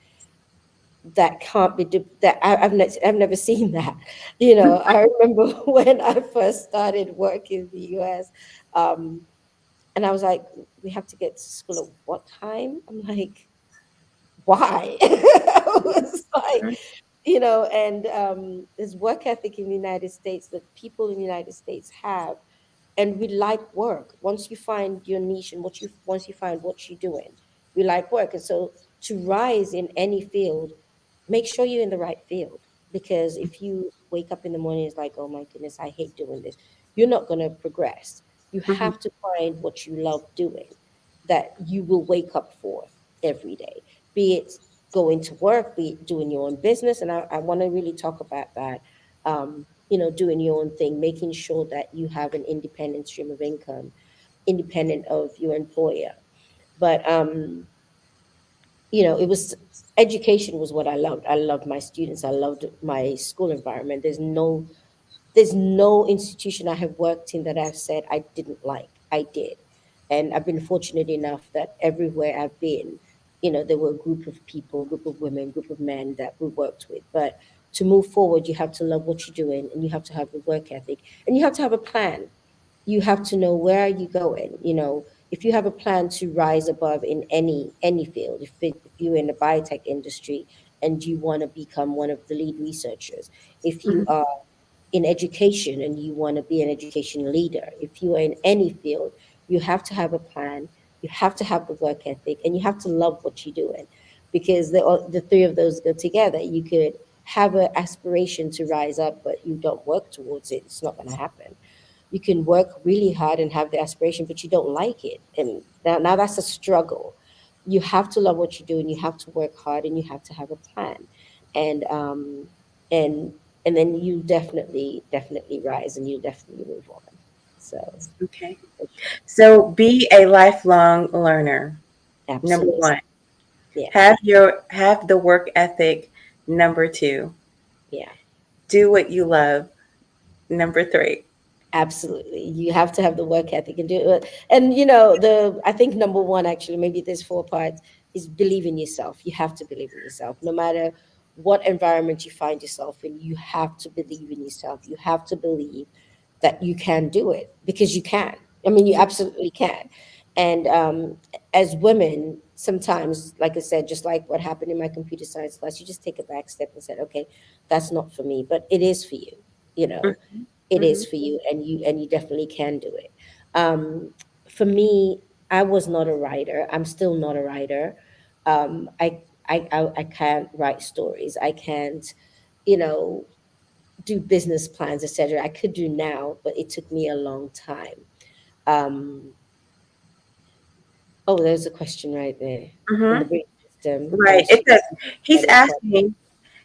that can't be I've never seen that. I remember when I first started working in the U.S. Um, and I was like, we have to get to school at what time? I'm like, why? I was like, and there's work ethic in the United States that people in the United States have, and we like work. Once you find your niche and once you find what you're doing, we like work. And so to rise in any field, make sure you're in the right field, because if you wake up in the morning, it's like, oh my goodness, I hate doing this, you're not going to progress. You Mm-hmm. have to find what you love doing, that you will wake up for every day, be it going to work, be it doing your own business. And I want to really talk about that. Doing your own thing, making sure that you have an independent stream of income, independent of your employer. But it was education was what I loved. I loved my students. I loved my school environment. There's no institution I have worked in that I've said I didn't like. I did. And I've been fortunate enough that everywhere I've been, there were a group of people, group of women, group of men that we worked with. But to move forward, you have to love what you're doing, and you have to have a work ethic, and you have to have a plan. You have to know where are you going. If you have a plan to rise above in any field, if you're in the biotech industry and you want to become one of the lead researchers, if you Mhm. are in education and you want to be an education leader, if you are in any field, you have to have a plan, you have to have the work ethic, and you have to love what you're doing, because the three of those go together. You could have an aspiration to rise up, but you don't work towards it, it's not going to happen. You can work really hard and have the aspiration, but you don't like it, and now that's a struggle. You have to love what you do, and you have to work hard, and you have to have a plan, and and and then you definitely rise, and you definitely move on. So Okay. So be a lifelong learner. Number absolutely, one, yeah, have the work ethic. Number two, yeah. do what you love. Number three. Absolutely. You have to have the work ethic and do it. And I think number one, actually, maybe there's four parts, is believe in yourself. You have to believe in yourself. No matter what environment you find yourself in, you have to believe in yourself. You have to believe that you can do it, because you can. I mean, you absolutely can. And as women, sometimes, like I said, just like what happened in my computer science class, you just take a back step and said, okay, that's not for me, but it is for you. You know, Mhm. it is Mhm. for you, and you definitely can do it. For me, I was not a writer, I'm still not a writer. I can't write stories, I can't you know do business plans, etc. I could do now, but it took me a long time. um oh, there's a question right there. In the Mhm. British system, Right. most It students does. He's study for. asking.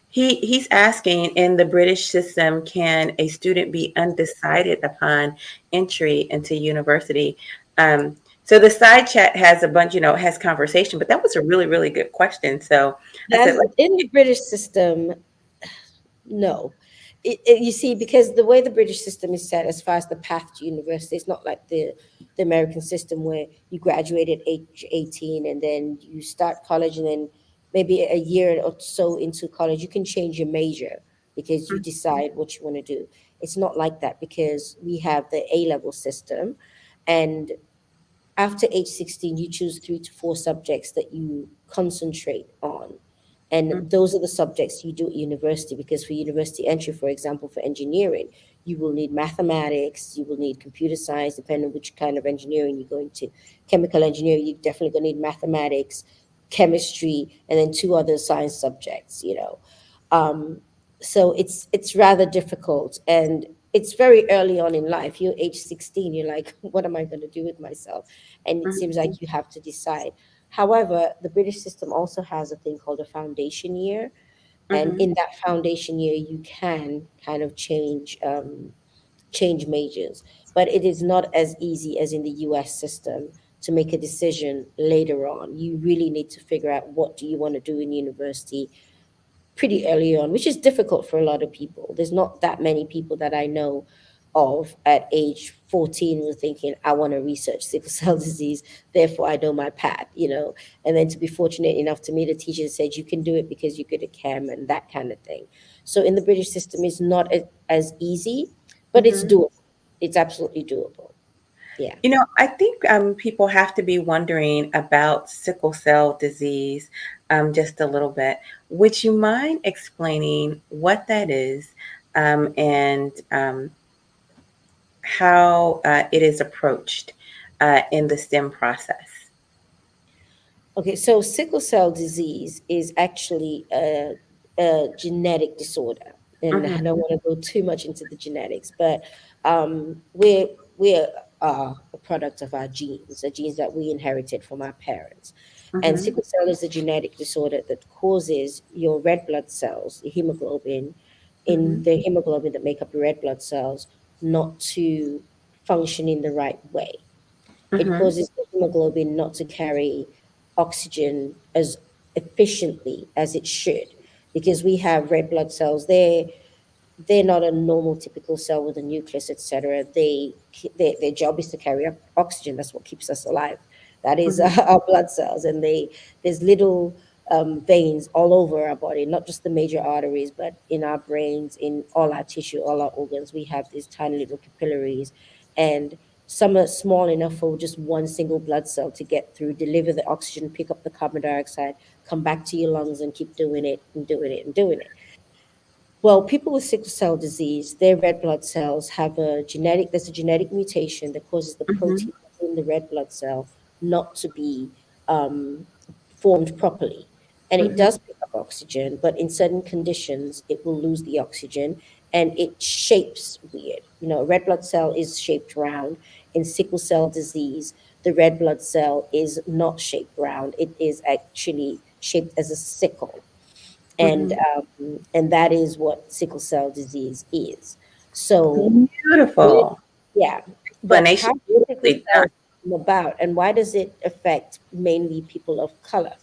He's asking, in the British system, can a student be undecided upon entry into university? So the side chat has a bunch, has conversation, but that was a really, really good question. So I said, Yes, in the British system, no. You see, because the way the British system is set as far as the path to university, it's not like the American system where you graduate at age 18 and then you start college, and then maybe a year or so into college, you can change your major because you decide what you want to do. It's not like that, because we have the A level system, and after age 16, you choose 3 to 4 subjects that you concentrate on. And those are the subjects you do at university, because for university entry, for example, for engineering, you will need mathematics, you will need computer science, depending on which kind of engineering you're going to. Chemical engineering, you're definitely going to need mathematics, chemistry, and then 2 other science subjects. Um, so it's rather difficult, and it's very early on in life. You're age 16, you're like, what am I going to do with myself? And it seems like you have to decide. However, the British system also has a thing called a foundation year, and mm-hmm, in that foundation year, you can kind of change majors, but it is not as easy as in the US system to make a decision later on. You really need to figure out what do you want to do in university pretty early on, which is difficult for a lot of people. There's not that many people that I know of at age 14 were thinking, I want to research sickle cell disease, therefore I know my path. And then to be fortunate enough to meet a teacher that said you can do it because you're good at chem and that kind of thing. So in the British system, it's not as easy, but it's mm-hmm. doable. It's absolutely doable. Yeah. I think people have to be wondering about sickle cell disease just a little bit. Would you mind explaining what that is and how it is approached in the STEM process? Okay, so sickle cell disease is actually a genetic disorder, and I Mm-hmm, don't want to go too much into the genetics, but we're a product of our genes, the genes that we inherited from our parents. And mm-hmm, sickle cell is a genetic disorder that causes your red blood cells, your hemoglobin, in mm-hmm, the hemoglobin that make up your red blood cells, not to function in the right way. It mm-hmm, causes the hemoglobin not to carry oxygen as efficiently as it should, because we have red blood cells there they're not a normal typical cell with a nucleus, etc. Their job is to carry up oxygen. That's what keeps us alive. That is Mhm. our blood cells, and there's little veins all over our body, not just the major arteries, but in our brains, in all our tissue, all our organs. We have these tiny little capillaries, and some are small enough for just one single blood cell to get through, deliver the oxygen, pick up the carbon dioxide, come back to your lungs, and keep doing it and doing it and doing it. Well, people with sickle cell disease, their red blood cells have there's a genetic mutation that causes the Mhm. protein in the red blood cell not to be um, formed properly. And it Mhm. does pick up oxygen, but in certain conditions, it will lose the oxygen and it shapes weird. You know, a red blood cell is shaped round. In sickle cell disease, the red blood cell is not shaped round, it is actually shaped as a sickle, and Mhm. and that is what sickle cell disease is. So, where, Beautiful yeah, but how explanation. does sickle Beautifully cell done. come about, and why does it affect mainly people of color?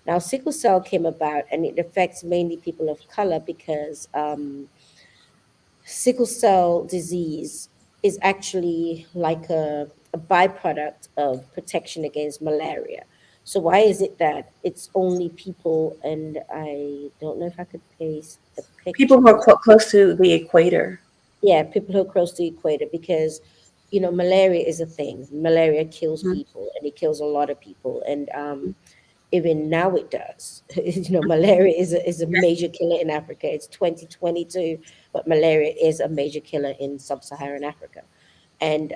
Now, sickle cell came about, and it affects mainly people of color because sickle cell disease is actually like a byproduct of protection against malaria. So why is it that it's only people, and I don't know if I could paste a People who are picture. close to the equator. Yeah, people who are close to the equator, because malaria is a thing. Malaria kills Mhm. people, and it kills a lot of people, and even now it does. Malaria is a Yes. major killer in Africa. It's 2022, but malaria is a major killer in sub-Saharan Africa. And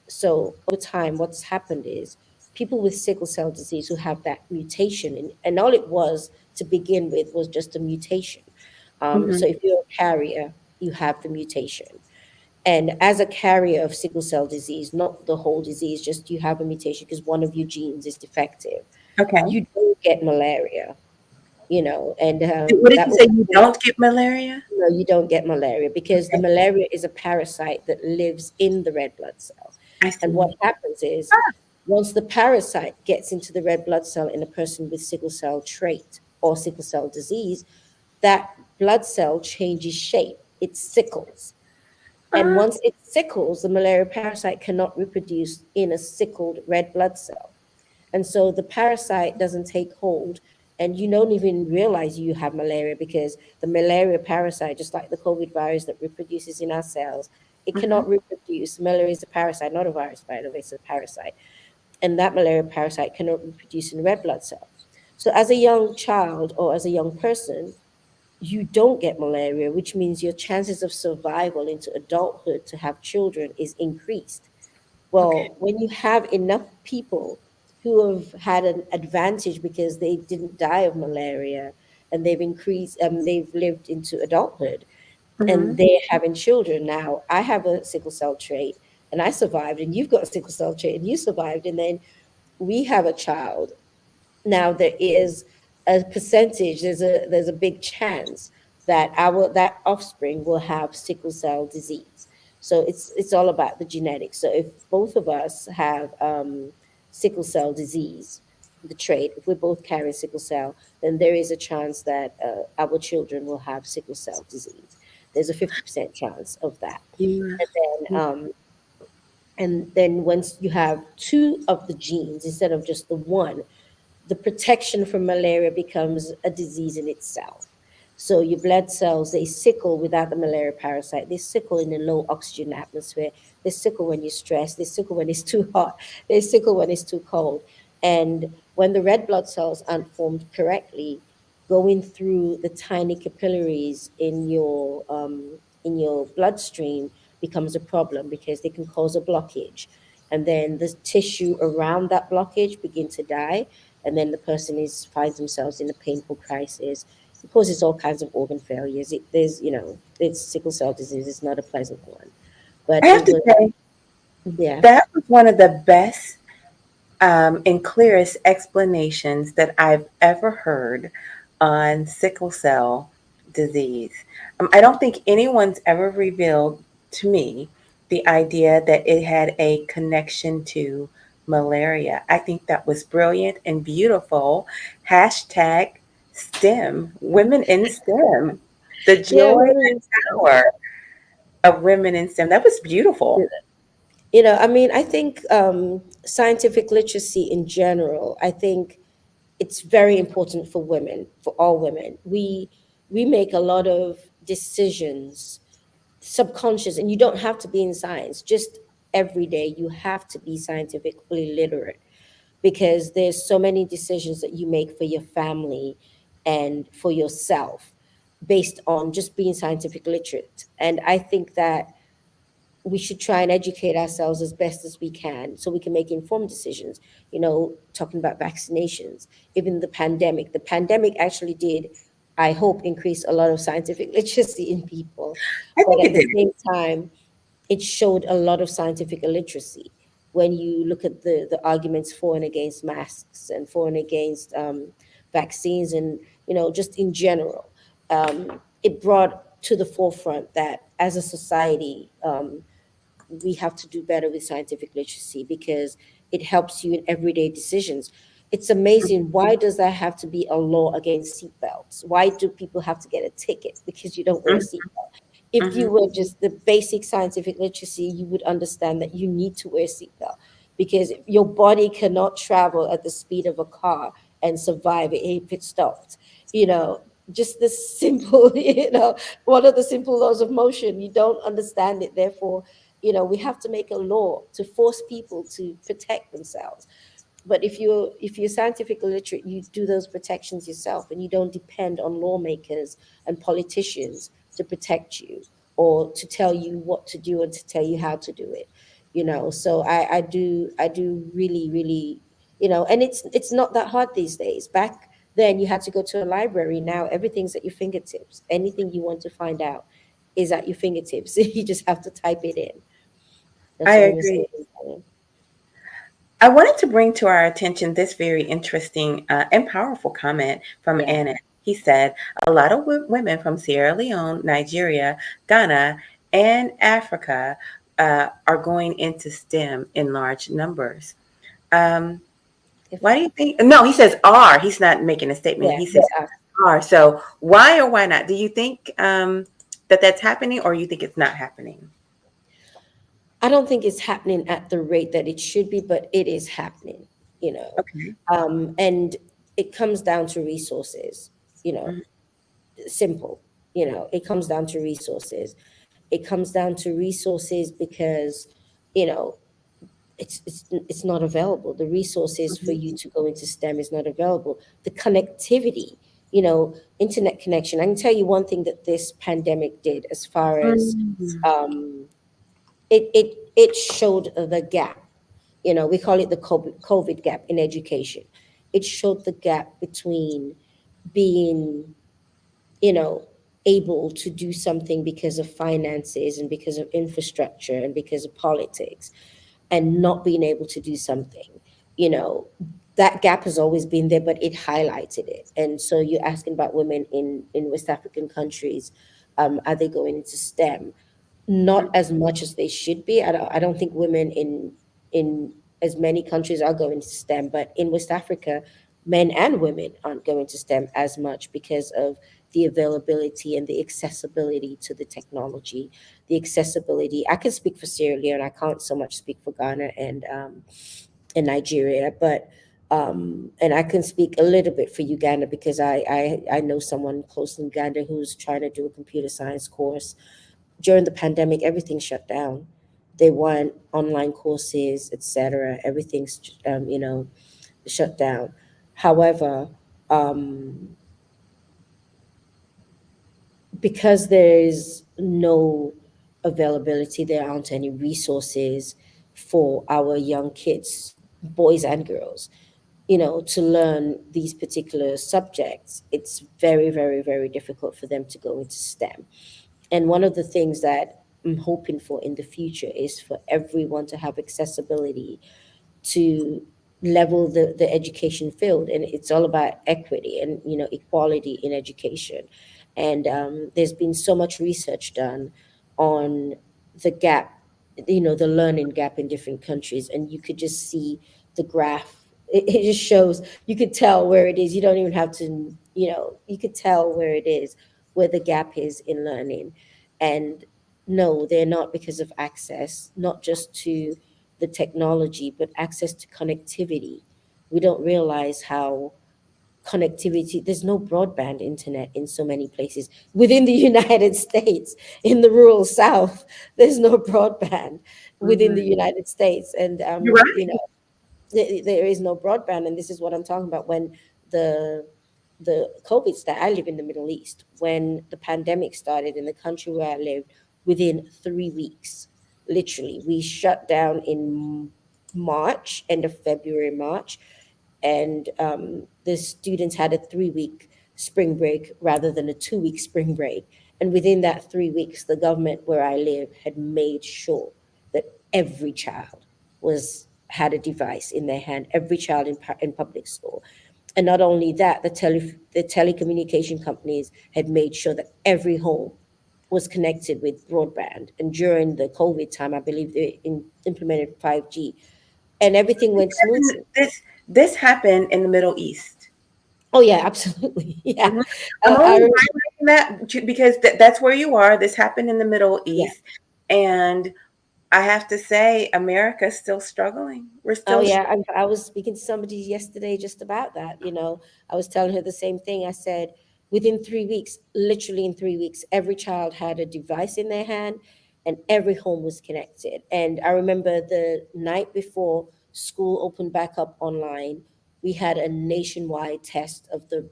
so over time, what's happened is people with sickle cell disease who have that mutation, and all it was to begin with was just a mutation. So Mhm. if you're a carrier, you have the mutation. And as a carrier of sickle cell disease, not the whole disease, just you have a mutation because one of your genes is defective, Okay. you don't get malaria, and What did that you was, say? You don't get malaria? no, you don't get malaria because the Okay. malaria is a parasite that lives in the red blood cell. I And what see. happens is Ah. once the parasite gets into the red blood cell in a person with sickle cell trait or sickle cell disease, that blood cell changes shape. It sickles. And Ah. once it sickles, the malaria parasite cannot reproduce in a sickled red blood cell. And so the parasite doesn't take hold, and you don't even realize you have malaria because the malaria parasite, just like the COVID virus that reproduces in our cells, it Mhm. cannot reproduce. Malaria is a parasite, not a virus, by the way, it's a parasite. And that malaria parasite cannot reproduce in the red blood cell. So as a young child or as a young person, you don't get malaria, which means your chances of survival into adulthood to have children is increased. Okay. Well, when you have enough people who have had an advantage because they didn't die of malaria and they've lived into adulthood and Mhm. they're having children now. I have a sickle cell trait and I survived, and you've got a sickle cell trait and you survived, and then we have a child. Now there is a percentage, there's a big chance that our that offspring will have sickle cell disease. So it's all about the genetics. So if both of us have sickle cell disease, the trait, if we both carry sickle cell, then there is a chance that our children will have sickle cell disease. There's a 50% chance of that. You And then once you have two of the genes instead of just the one, the protection from malaria becomes a disease in itself. So your blood cells, they sickle without the malaria parasite. They sickle in a low oxygen atmosphere. They sickle when you're stressed. They sickle when it's too hot. They sickle when it's too cold. And when the red blood cells aren't formed correctly, going through the tiny capillaries in your bloodstream becomes a problem because they can cause a blockage, and then the tissue around that blockage begin to die, and then the person is finds themselves in a painful crisis. It causes all kinds of organ failures. It's sickle cell disease. It's not a pleasant one, but I have it to was, say yeah. that was one of the best and clearest explanations that I've ever heard on sickle cell disease. I don't think anyone's ever revealed to me the idea that it had a connection to malaria. I think that was brilliant and beautiful. Hashtag STEM, women in STEM. The Yeah, joy women and in STEM. power of women in STEM. That was beautiful. I mean, I think scientific literacy in general, I think it's very important for women, for all women. We make a lot of decisions subconscious, and you don't have to be in science. Just every day, you have to be scientifically literate because there's so many decisions that you make for your family and for yourself based on just being scientific literate. And I think that we should try and educate ourselves as best as we can so we can make informed decisions. Talking about vaccinations, even the pandemic actually did, I hope, increase a lot of scientific literacy in people. I But think at it the did. same time, it showed a lot of scientific illiteracy when you look at the arguments for and against masks and for and against vaccines, and just in general. It brought to the forefront that as a society, we have to do better with scientific literacy because it helps you in everyday decisions. It's amazing. Why does there have to be a law against seatbelts? Why do people have to get a ticket because you don't wear a Mhm, seatbelt? If you mhm, were just the basic scientific literacy, you would understand that you need to wear a seatbelt because your body cannot travel at the speed of a car and survive if it stopped. You know, just this simple, one of the simple laws of motion. You don't understand it, therefore, we have to make a law to force people to protect themselves. But if you're scientifically literate, you do those protections yourself, and you don't depend on lawmakers and politicians to protect you or to tell you what to do and to tell you how to do it. So I do really, really, and it's not that hard these days. Back then you had to go to a library. Now everything's at your fingertips. Anything you want to find out is at your fingertips. You just have to type it in. I That's what I'm agree. saying. I wanted to bring to our attention this very interesting and powerful comment from Yeah. Anna. He said, a lot of women from Sierra Leone, Nigeria, Ghana, and Africa are going into STEM in large numbers. Um, If why do you think? No, he says are. He's not making a statement. Yeah, He says he's asked. are. So why or why not? Do you think that that's happening, or you think it's not happening? I don't think it's happening at the rate that it should be, but it is happening, you know. Okay. And it comes down to resources, you know, Mhm. simple, it comes down to resources. It comes down to resources because, you know, it's not available. The resources for you to go into STEM is not available. The connectivity, internet connection. I can tell you one thing that this pandemic did as far as Mhm. um, it showed the gap. We call it the COVID gap in education. It showed the gap between being, you know, able to do something because of finances and because of infrastructure and because of politics, and not being able to do something. You know, that gap has always been there, but it highlighted it. And so you're asking about women in West African countries, are they going into STEM? Not as much as they should be. I don't think women in as many countries are going to STEM, but in West Africa, men and women aren't going to STEM as much because of the availability and the accessibility to the technology, the accessibility. I can speak for Sierra Leone. I can't so much speak for Ghana and Nigeria, but and I can speak a little bit for Uganda because I know someone close in Uganda who's trying to do a computer science course. During the pandemic, everything shut down. They want online courses, etc. Everything's shut down. However, um, because there is no availability, there aren't any resources for our young kids, boys and girls, to learn these particular subjects. It's very, very, very difficult for them to go into STEM. And one of the things that I'm hoping for in the future is for everyone to have accessibility to level the education field. And it's all about equity and equality in education. And there's been so much research done on the gap, the learning gap in different countries, and you could just see the graph. It just shows, you could tell where it is. You don't even have to, you could tell where it is where the gap is in learning. And no, they're not because of access, not just to the technology, but access to connectivity. We don't realize how connectivity, there's no broadband internet in so many places within the United States. In the rural South, there's no broadband within the Mhm. United States. And You're right. there is no broadband, and this is what I'm talking about. When the the COVID started, I live in the Middle East. When the pandemic started in the country where I lived, within 3 weeks, literally, we shut down in March, end of February, March, and the students had a 3 week spring break rather than a 2 week spring break. And within that 3 weeks, the government where I live had made sure that every child was had a device in their hand, every child in public school. And not only that, the telecommunication companies had made sure that every home was connected with broadband. And during the COVID time, I believe they implemented 5G, and everything went smoothly. This happened in the Middle East. Oh yeah, absolutely. Yeah. Mhm. I'm I only remember, highlighting that because that's where you are. This happened in the Middle yeah. East, and I have to say, America's still struggling. We're Oh still. yeah, I was speaking to somebody yesterday just about that. I was telling her the same thing. I said, within 3 weeks, literally in 3 weeks, every child had a device in their hand, and every home was connected. And I remember the night before school opened back up online, we had a nationwide test of the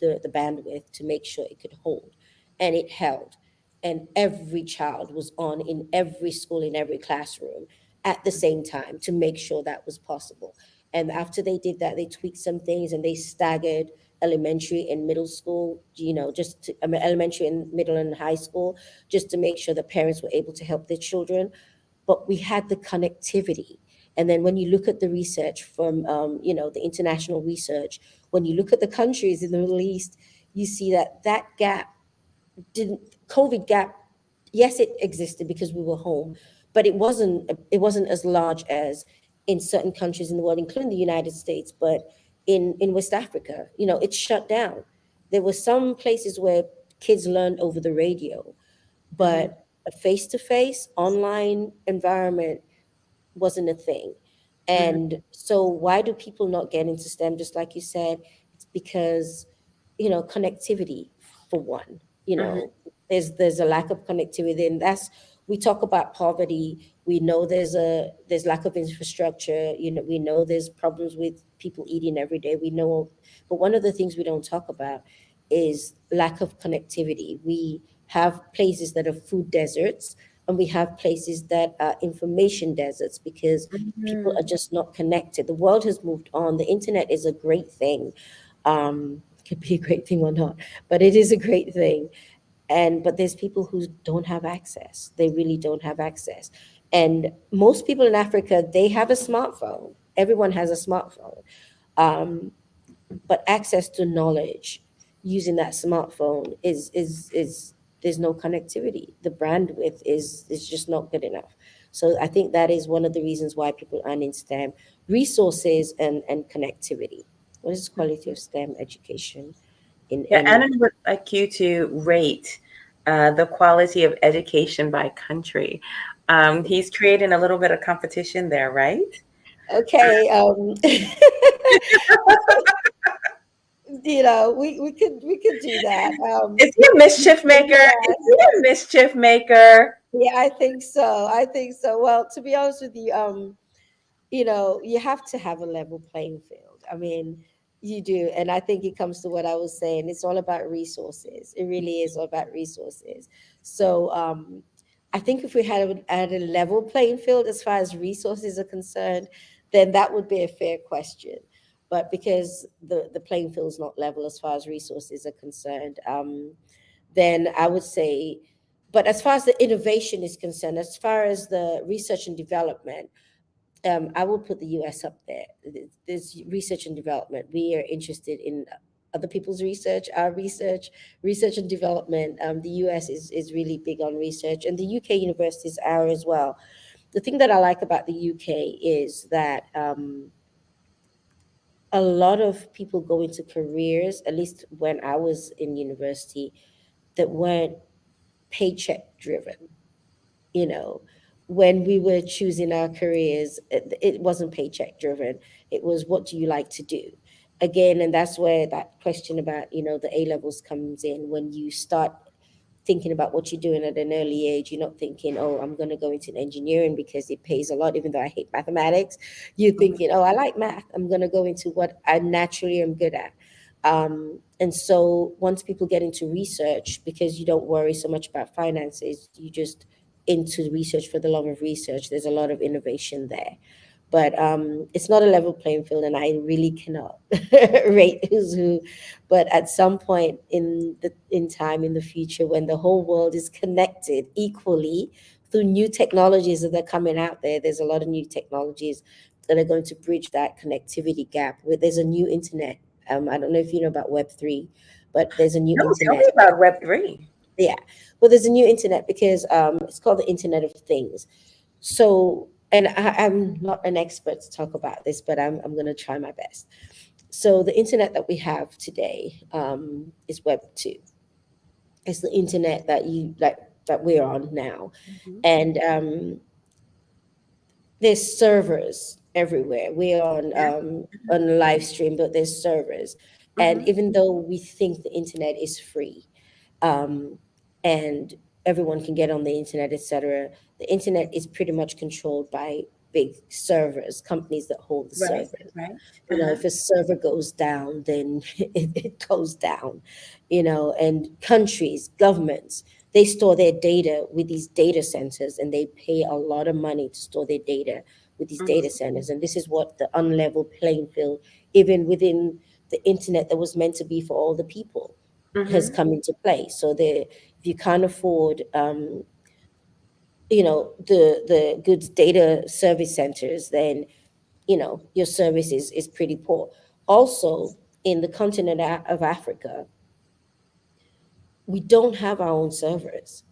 bandwidth to make sure it could hold, and it held. And every child was on in every school, in every classroom at the same time to make sure that was possible. And after they did that, they tweaked some things and they staggered elementary and middle school, elementary and middle and high school, just to make sure the parents were able to help their children. But we had the connectivity. And then when you look at the research from, the international research, when you look at the countries in the Middle East, you see that that gap didn't COVID gap, yes, it existed because we were home, but it wasn't as large as in certain countries in the world, including the United States. But in West Africa, it's shut down. There were some places where kids learned over the radio, Mhm, but a face-to-face online environment wasn't a thing. mhm, And so why do people not get into STEM? Just like you said, it's because, connectivity, for one. mhm, There's a lack of connectivity, and that's, we talk about poverty. We know there's lack of infrastructure. We know there's problems with people eating every day. We know, but one of the things we don't talk about is lack of connectivity. We have places that are food deserts, and we have places that are information deserts because people are mhm, just not connected. The world has moved on. The internet is a great thing. It could be a great thing or not, but it is a great thing. And but there's people who don't have access. They really don't have access. And most people in Africa, they have a smartphone. Everyone has a smartphone. Um, but access to knowledge using that smartphone is there's no connectivity. The bandwidth is just not good enough. So I think that is one of the reasons why people aren't in STEM. Resources and connectivity. What is the quality of STEM education Yeah, in Anna would like you to rate the quality of education by country. He's creating a little bit of competition there, right? okay. We could do that. Is he a mischief maker? Is he a mischief maker? Yeah, I think so. I think so. Well, to be honest with you, you have to have a level playing field. I mean, you do. And I think it comes to what I was saying. It's all about resources. It really is all about resources. So I think if we had a level playing field as far as resources are concerned, then that would be a fair question. But because the playing field is not level as far as resources are concerned, then I would say, but as far as the innovation is concerned, as far as the research and development, I will put the US up there. There's research and development. We are interested in other people's research, our research and development. The US is really big on research, and the UK universities are as well. The thing that I like about the UK is that a lot of people go into careers, at least when I was in university, that weren't paycheck driven. You know, when we were choosing our careers, it wasn't paycheck driven. It was, what do you like to do? Again, and that's where that question about, the A levels comes in. When you start thinking about what you're doing at an early age, you're not thinking, oh, I'm going to go into engineering because it pays a lot, even though I hate mathematics. You're Mhm. thinking, oh, I like math, I'm going to go into what I naturally am good at. And so once people get into research, because you don't worry so much about finances, you just into research for the love of research. There's a lot of innovation there, but it's not a level playing field, and I really cannot rate who's who. But at some point in time in the future, when the whole world is connected equally through new technologies that are coming out there, there's a lot of new technologies that are going to bridge that connectivity gap. Where there's a new internet. I don't know if you know about Web3, but there's a new No, tell me internet. about Web3. Yeah, well, there's a new internet because it's called the Internet of Things. So, and I'm not an expert to talk about this, but I'm going to try my best. So, the internet that we have today is Web 2. It's the internet that you like that we're on now, Mhm. and there's servers everywhere. We're Yeah. on a live stream, but there's servers, and Mhm. even though we think the internet is free, um, and everyone can get on the internet, etc. The internet is pretty much controlled by big servers, companies that hold the Right. servers. Right. Uh-huh. If a server goes down, then it goes down. And countries, governments, they store their data with these data centers, and they pay a lot of money to store their data with these data Mhm. centers. And this is what the unlevel playing field, even within the internet that was meant to be for all the people, has Mhm. come into play. So if you can't afford, the good data service centers, then your service is pretty poor. Also, in the continent of Africa, we don't have our own servers.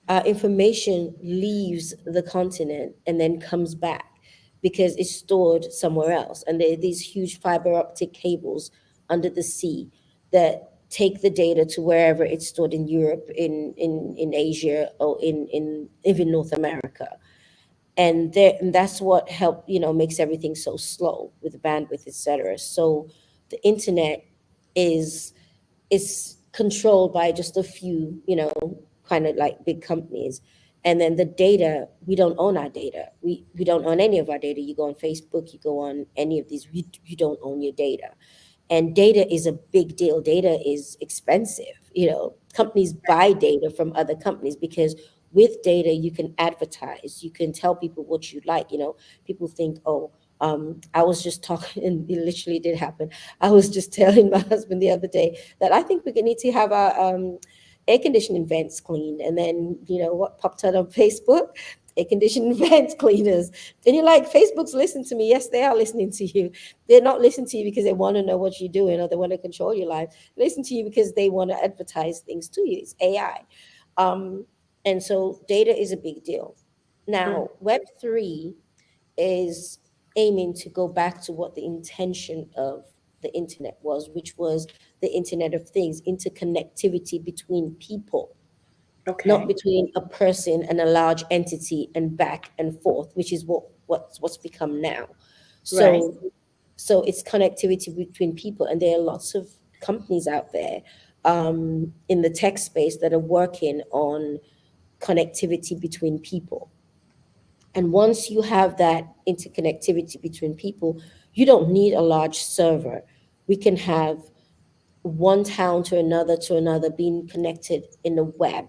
Our information leaves the continent and then comes back because it's stored somewhere else. And there are these huge fiber optic cables under the sea that take the data to wherever it's stored in Europe, in Asia, or in even North America. And that's what help makes everything so slow with the bandwidth, etc. So the internet is is controlled by just a few, kind of like big companies. And then the data, we don't own our data. We don't own any of our data. You go on Facebook, you go on any of these, you don't own your data. And data is a big deal. Data is expensive. Companies buy data from other companies because with data you can advertise, you can tell people what you like. People think, oh, I was just talking, and it literally did happen. I was just telling my husband the other day that I think we need to have our air conditioning vents cleaned. And then, what popped out on Facebook? Air conditioning vent cleaners. And you're like, Facebook's listening to me. Yes, they are listening to you. They're not listening to you because they want to know what you're doing or they want to control your life. They listen to you because they want to advertise things to you. It's AI. Um, and so data is a big deal. Mhm. Now, Web3 is aiming to go back to what the intention of the internet was, which was the Internet of Things, interconnectivity between people, not Okay. between a person and a large entity and back and forth, which is what's become now. Right. So it's connectivity between people, and there are lots of companies out there in the tech space that are working on connectivity between people. And once you have that interconnectivity between people, you don't need a large server. We can have one town to another being connected in the web.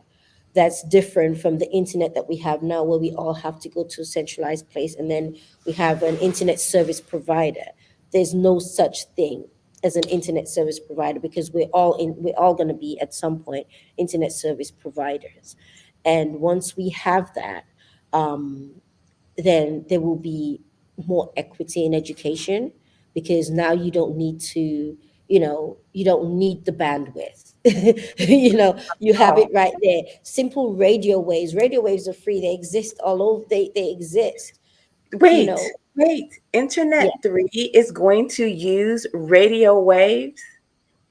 That's different from the internet that we have now, where we all have to go to a centralized place and then we have an internet service provider. There's no such thing as an internet service provider because we're all going to be at some point internet service providers. And once we have that, um, then there will be more equity in education because now you don't need the bandwidth. You have Oh, it right there. Simple radio waves are free. They exist all over. They exist. you wait, know wait. yeah, Internet 3 is going to use radio waves?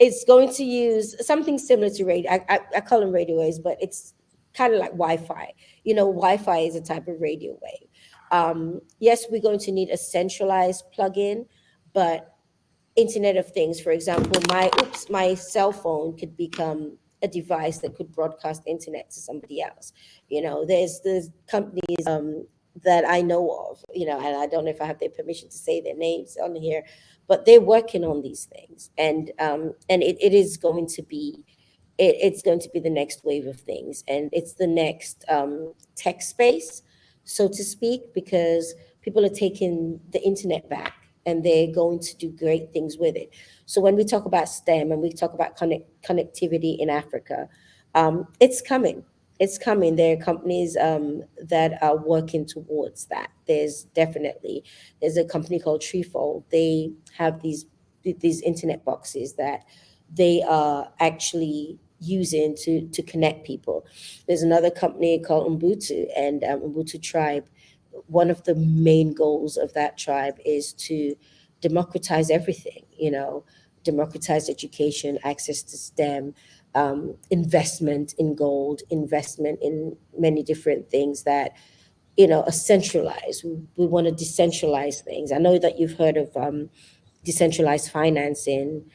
it's going to use something similar to radio. I call them radio waves, but it's kind of like Wi-Fi. Wi-Fi is a type of radio wave. Yes, we're going to need a centralized plugin, but Internet of Things, for example, my cell phone could become a device that could broadcast internet to somebody else. There's companies that I know of, and I don't know if I have their permission to say their names on here, but they're working on these things, and it is going to be it's going to be the next wave of things, and it's the next tech space, so to speak, because people are taking the internet back and they're going to do great things with it. So when we talk about STEM and we talk about connectivity in Africa, it's coming. It's coming. There are companies that are working towards that. There's a company called Treefold. They have these internet boxes that they are actually using to connect people. There's another company called Ubuntu, and Ubuntu Tribe. One of the main goals of that tribe is to democratize everything, democratize education, access to STEM, investment in gold, investment in many different things that, are centralized. We want to decentralize things. I know that you've heard of decentralized financing.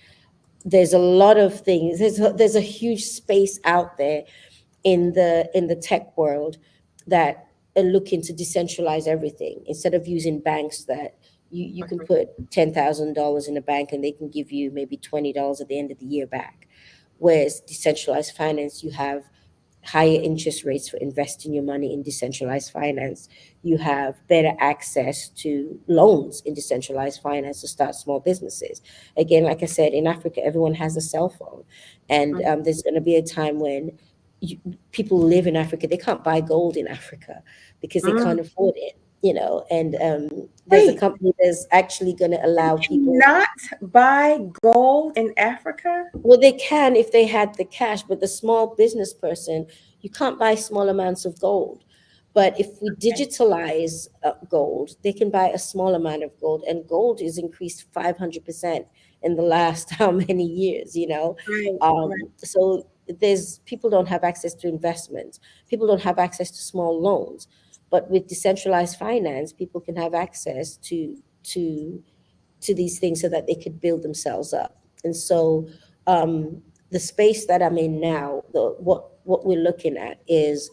There's a lot of things. There's a huge space out there in the tech world that are looking to decentralize everything instead of using banks that you can put $10,000 in a bank and they can give you maybe $20 at the end of the year back. Whereas decentralized finance, you have higher interest rates for investing your money in decentralized finance. You have better access to loans in decentralized finance to start small businesses. Again, like I said, in Africa, everyone has a cell phone. And there's going to be a time when people live in Africa, they can't buy gold in Africa because they can't afford it. And there's a Wait, company that's actually going to allow people. cannot buy gold in Africa? Well, they can if they had the cash, but the small business person, you can't buy small amounts of gold. But if we Okay. digitalize gold, they can buy a small amount of gold, and gold is increased 500% in the last how many years. Right, right. So there's people don't have access to investments, people don't have access to small loans, but with decentralized finance, people can have access to these things so that they could build themselves up. And so the space that I'm in now, what we're looking at is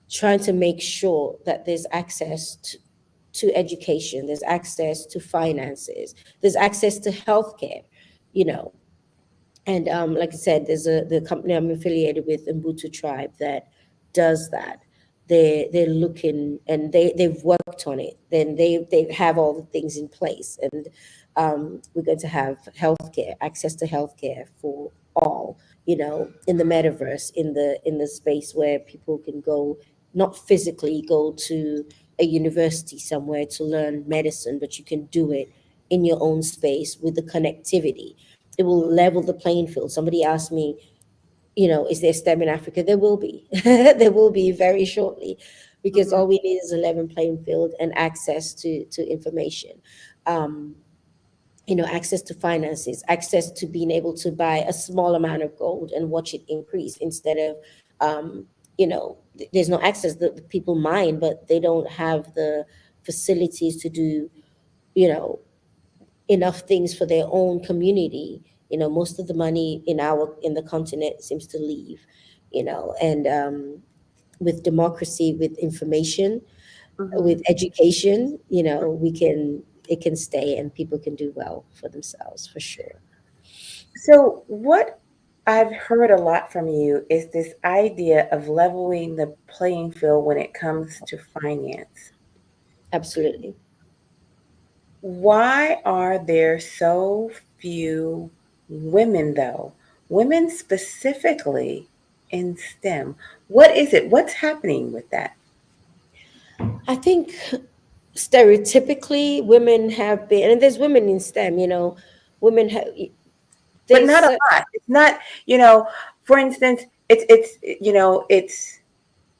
trying to make sure that there's access to education, there's access to finances, there's access to healthcare, you know. And like I said, there's the company I'm affiliated with, Ubuntu Tribe, that does that. They're looking, and they've worked on it. Then they have all the things in place, and we're going to have healthcare, access to healthcare for all. In the metaverse, in the space where people can go, not physically go to a university somewhere to learn medicine, but you can do it in your own space with the connectivity. It will level the playing field. Somebody asked me, is there STEM in Africa? There will be. There will be very shortly, because Mhm. all we need is a level playing field and access to information. Um, access to finances, access to being able to buy a small amount of gold and watch it increase instead of, there's no access. The people mine, but they don't have the facilities to do, you know, enough things for their own community. Most of the money in the continent seems to leave, and with democracy, with information, with Mhm. education, it can stay and people can do well for themselves, for sure. So, what I've heard a lot from you is this idea of leveling the playing field when it comes to finance. Absolutely. Why are there so few women, though? Women specifically in STEM. What is it? What's happening with that? I think stereotypically women have been, and there's women in STEM, women have, But not there's a lot. It's not, for instance,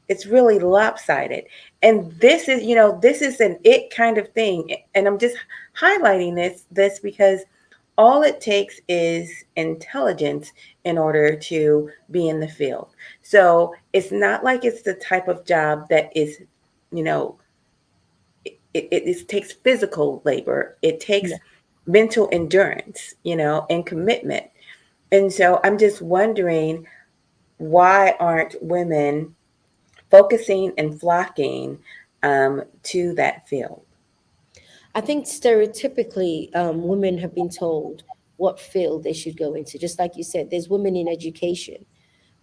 it's really lopsided. And this is an it kind of thing. And I'm just highlighting this because all it takes is intelligence in order to be in the field. So it's not like it's the type of job that is, you know, it takes physical labor, it takes No. mental endurance, and commitment. And so I'm just wondering, why aren't women focusing and flocking to that field? I think stereotypically, women have been told what field they should go into. Just like you said, there's women in education,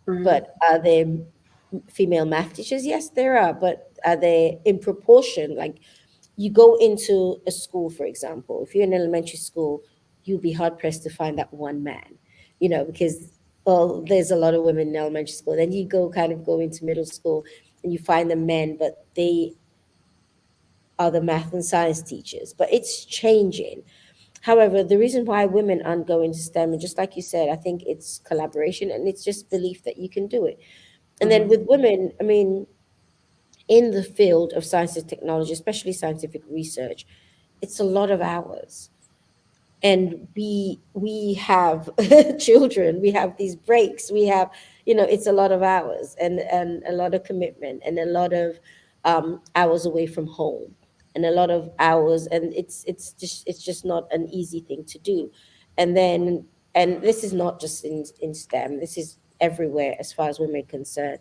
Hmm. but are there female math teachers? Yes, there are, but are they in proportion? Like, you go into a school, for example, if you're in elementary school, you'll be hard pressed to find that one man, because, well, there's a lot of women in elementary school. Then you go into middle school and you find the men, but they are the math and science teachers. But it's changing. However, the reason why women aren't going to STEM, and just like you said, I think it's collaboration and it's just belief that you can do it. And then Hmm. with women, I mean, in the field of science and technology, especially scientific research, it's a lot of hours. And we have children, we have these breaks, we have, it's a lot of hours, and a lot of commitment, and a lot of hours away from home, and a lot of hours, and it's just not an easy thing to do. And then, and this is not just in STEM, this is everywhere as far as women are concerned.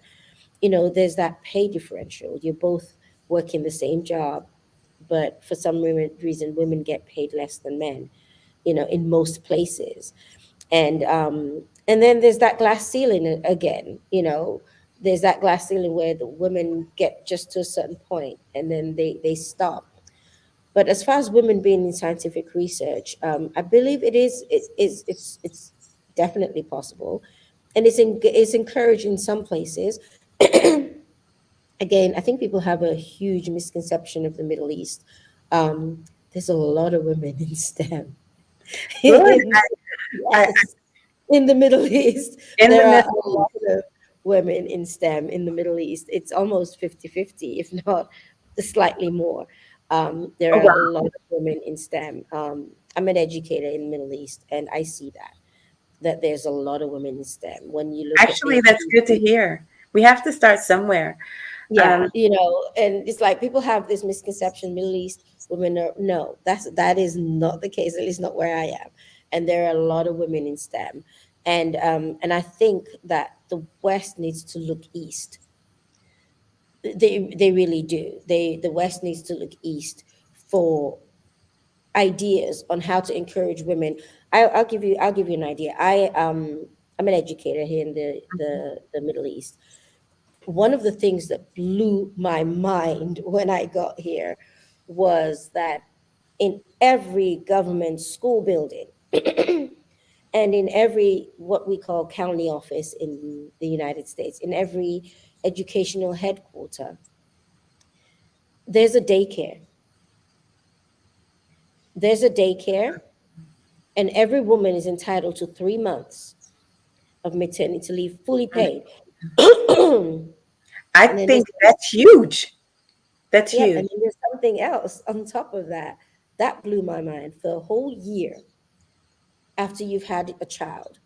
There's that pay differential. You're both working the same job, but for some reason women get paid less than men, in most places. And then there's that glass ceiling again. There's that glass ceiling where the women get just to a certain point and then they stop. But as far as women being in scientific research, I believe it's definitely possible, and it's encouraged in some places. Again, I think people have a huge misconception of the Middle East. There's a lot of women in STEM. Good. I Yes, in the Middle East, in the there are Middle a lot East. of women in STEM in the Middle East. It's almost 50-50, if not slightly more. There Oh are wow. a lot of women in STEM. I'm an educator in the Middle East, and I see that there's a lot of women in STEM. When you look at Actually, the that's good to hear. We have to start somewhere. Yeah, Um, and it's like people have this misconception: Middle East women are no, that is not the case. At least not where I am. And there are a lot of women in STEM, and I think that the West needs to look east. They really do. The West needs to look east for ideas on how to encourage women. I'll give you an idea. I'm an educator here in the Middle East. One of the things that blew my mind when I got here was that in every government school building and in every what we call county office in the United States, in every educational headquarter, there's a daycare. There's a daycare, and every woman is entitled to 3 months of maternity leave, fully paid. And I then think that's huge. That's yep, huge. and then there's something else on top of that that blew my mind. For a whole year after you've had a child,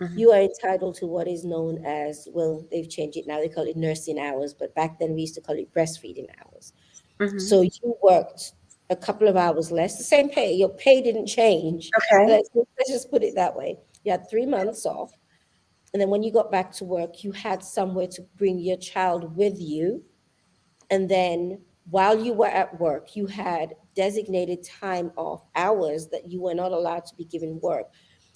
Hmm. you are entitled to what is known as, well, they've changed it now, they call it nursing hours, but back then we used to call it breastfeeding hours. Hmm. So you worked a couple of hours less, the same pay, your pay didn't change. Okay. Let's just put it that way. You had 3 months off, and then when you got back to work, you had somewhere to bring your child with you. And then while you were at work, you had designated time off, hours that you were not allowed to be given work,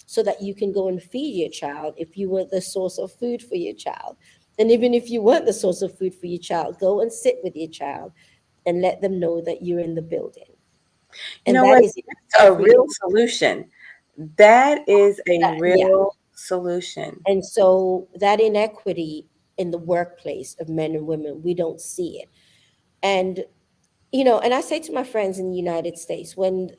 so that you can go and feed your child if you were the source of food for your child. And even if you weren't the source of food for your child, go and sit with your child and let them know that you're in the building. You And know that what? is in That's a every real solution. That is a yeah. real solution. And so that inequity in the workplace of men and women, we don't see it. And and I say to my friends in the United States, when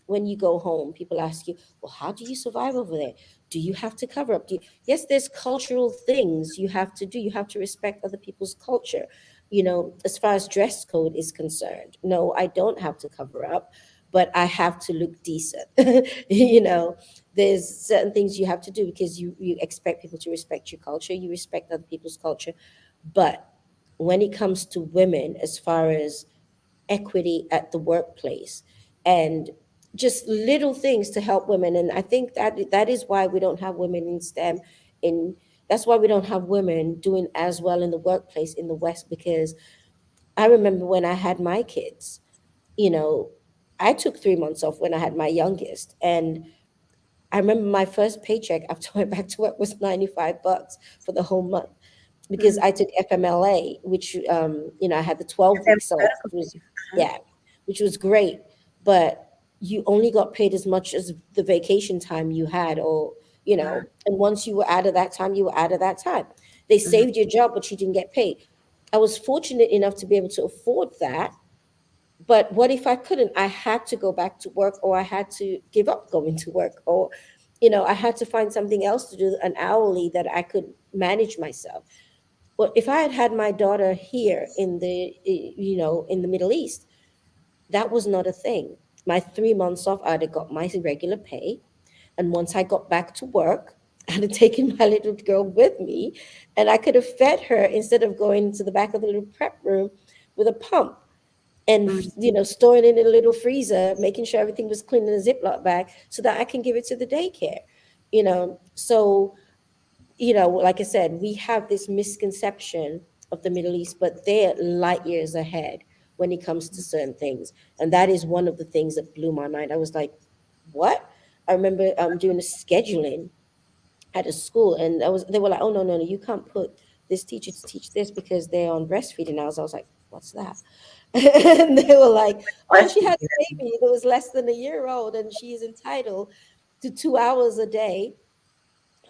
you go home, people ask you, well, how do you survive over there? Do you have to cover up? Yes, there's cultural things you have to do. You have to respect other people's culture. As far as dress code is concerned, no, I don't have to cover up. but I have to look decent. you know, there's certain things you have to do because you expect people to respect your culture, you respect other people's culture. But when it comes to women, as far as equity at the workplace and just little things to help women, and I think that is why we don't have women in STEM in that's why we don't have women doing as well in the workplace in the West, because I remember when I had my kids, you know, I took 3 months off when I had my youngest. And I remember my first paycheck after I went back to work was $95 for the whole month, because Mhm. I took FMLA, which, I had the 12 And weeks off, medical which was, leave. Uh-huh. yeah, which was great. But you only got paid as much as the vacation time you had, or, Uh-huh. and once you were out of that time, you were out of that time. They Mhm. saved your job, but you didn't get paid. I was fortunate enough to be able to afford that, but what if I couldn't? I had to go back to work, or I had to give up going to work, or, I had to find something else to do, an hourly that I could manage myself. But if I had had my daughter here in in the Middle East, that was not a thing. My 3 months off, I'd have got my regular pay. And once I got back to work, I'd have taken my little girl with me, and I could have fed her instead of going to the back of the little prep room with a pump and Mhm. storing it in a little freezer, making sure everything was clean in a Ziploc bag so that I can give it to the daycare. So like I said, we have this misconception of the Middle East, but they're light years ahead when it comes to certain things, and that is one of the things that blew my mind. I was like, "What?" I remember doing a scheduling at a school, and they were like, "Oh, no, no, no, you can't put this teacher to teach this because they're on breastfeeding hours." I was like, "What's that?" And they were like, "Oh, she had Breastfeeding. a baby that was less than a year old, and she is entitled to 2 hours a day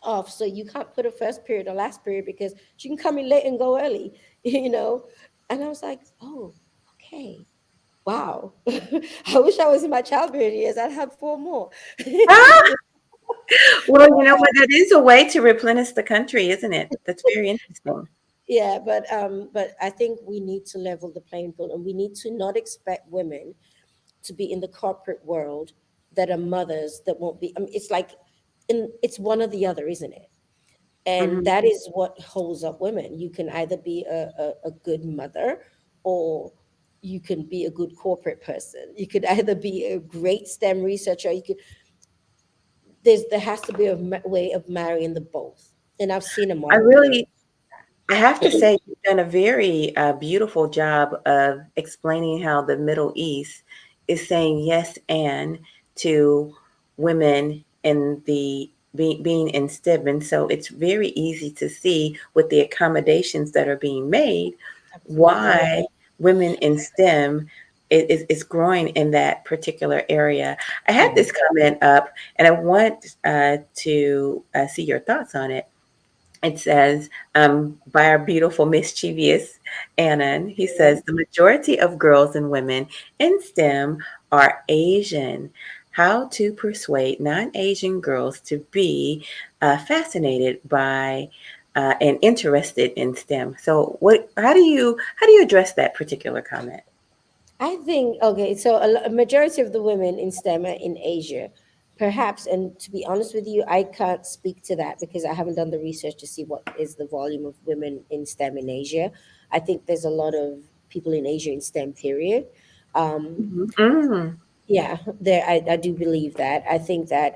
off. So you can't put a first period or last period because she can come in late and go early, you know?" And I was like, "Oh, okay. Wow." I wish I was in my childbearing years. I'd have four more. Ah! Well, you know what? That is a way to replenish the country, isn't it? That's very interesting. Yeah, but I think we need to level the playing field, and we need to not expect women to be in the corporate world that are mothers that won't be. I mean, it's like, it's one or the other, isn't it? And Mhm. that is what holds up women. You can either be a good mother, or you can be a good corporate person. You could either be a great STEM researcher. You could there has to be a way of marrying the both. And I've seen a I model here. really I have to say you've done a very beautiful job of explaining how the Middle East is saying yes and to women in being in STEM. And so it's very easy to see with the accommodations that are being made Absolutely. why women in STEM is growing in that particular area. I had Yeah. this comment up and I want to see your thoughts on it. It says, by our beautiful, mischievous Annan, he Yeah. says, the majority of girls and women in STEM are Asian. How to persuade non-Asian girls to be fascinated by and interested in STEM. So, how do you address that particular comment? I think, okay, so a majority of the women in STEM are in Asia, perhaps. And to be honest with you, I can't speak to that because I haven't done the research to see what is the volume of women in STEM in Asia. I think there's a lot of people in Asia in STEM, period. Um, Mhm. Mm. yeah, I do believe that. I think that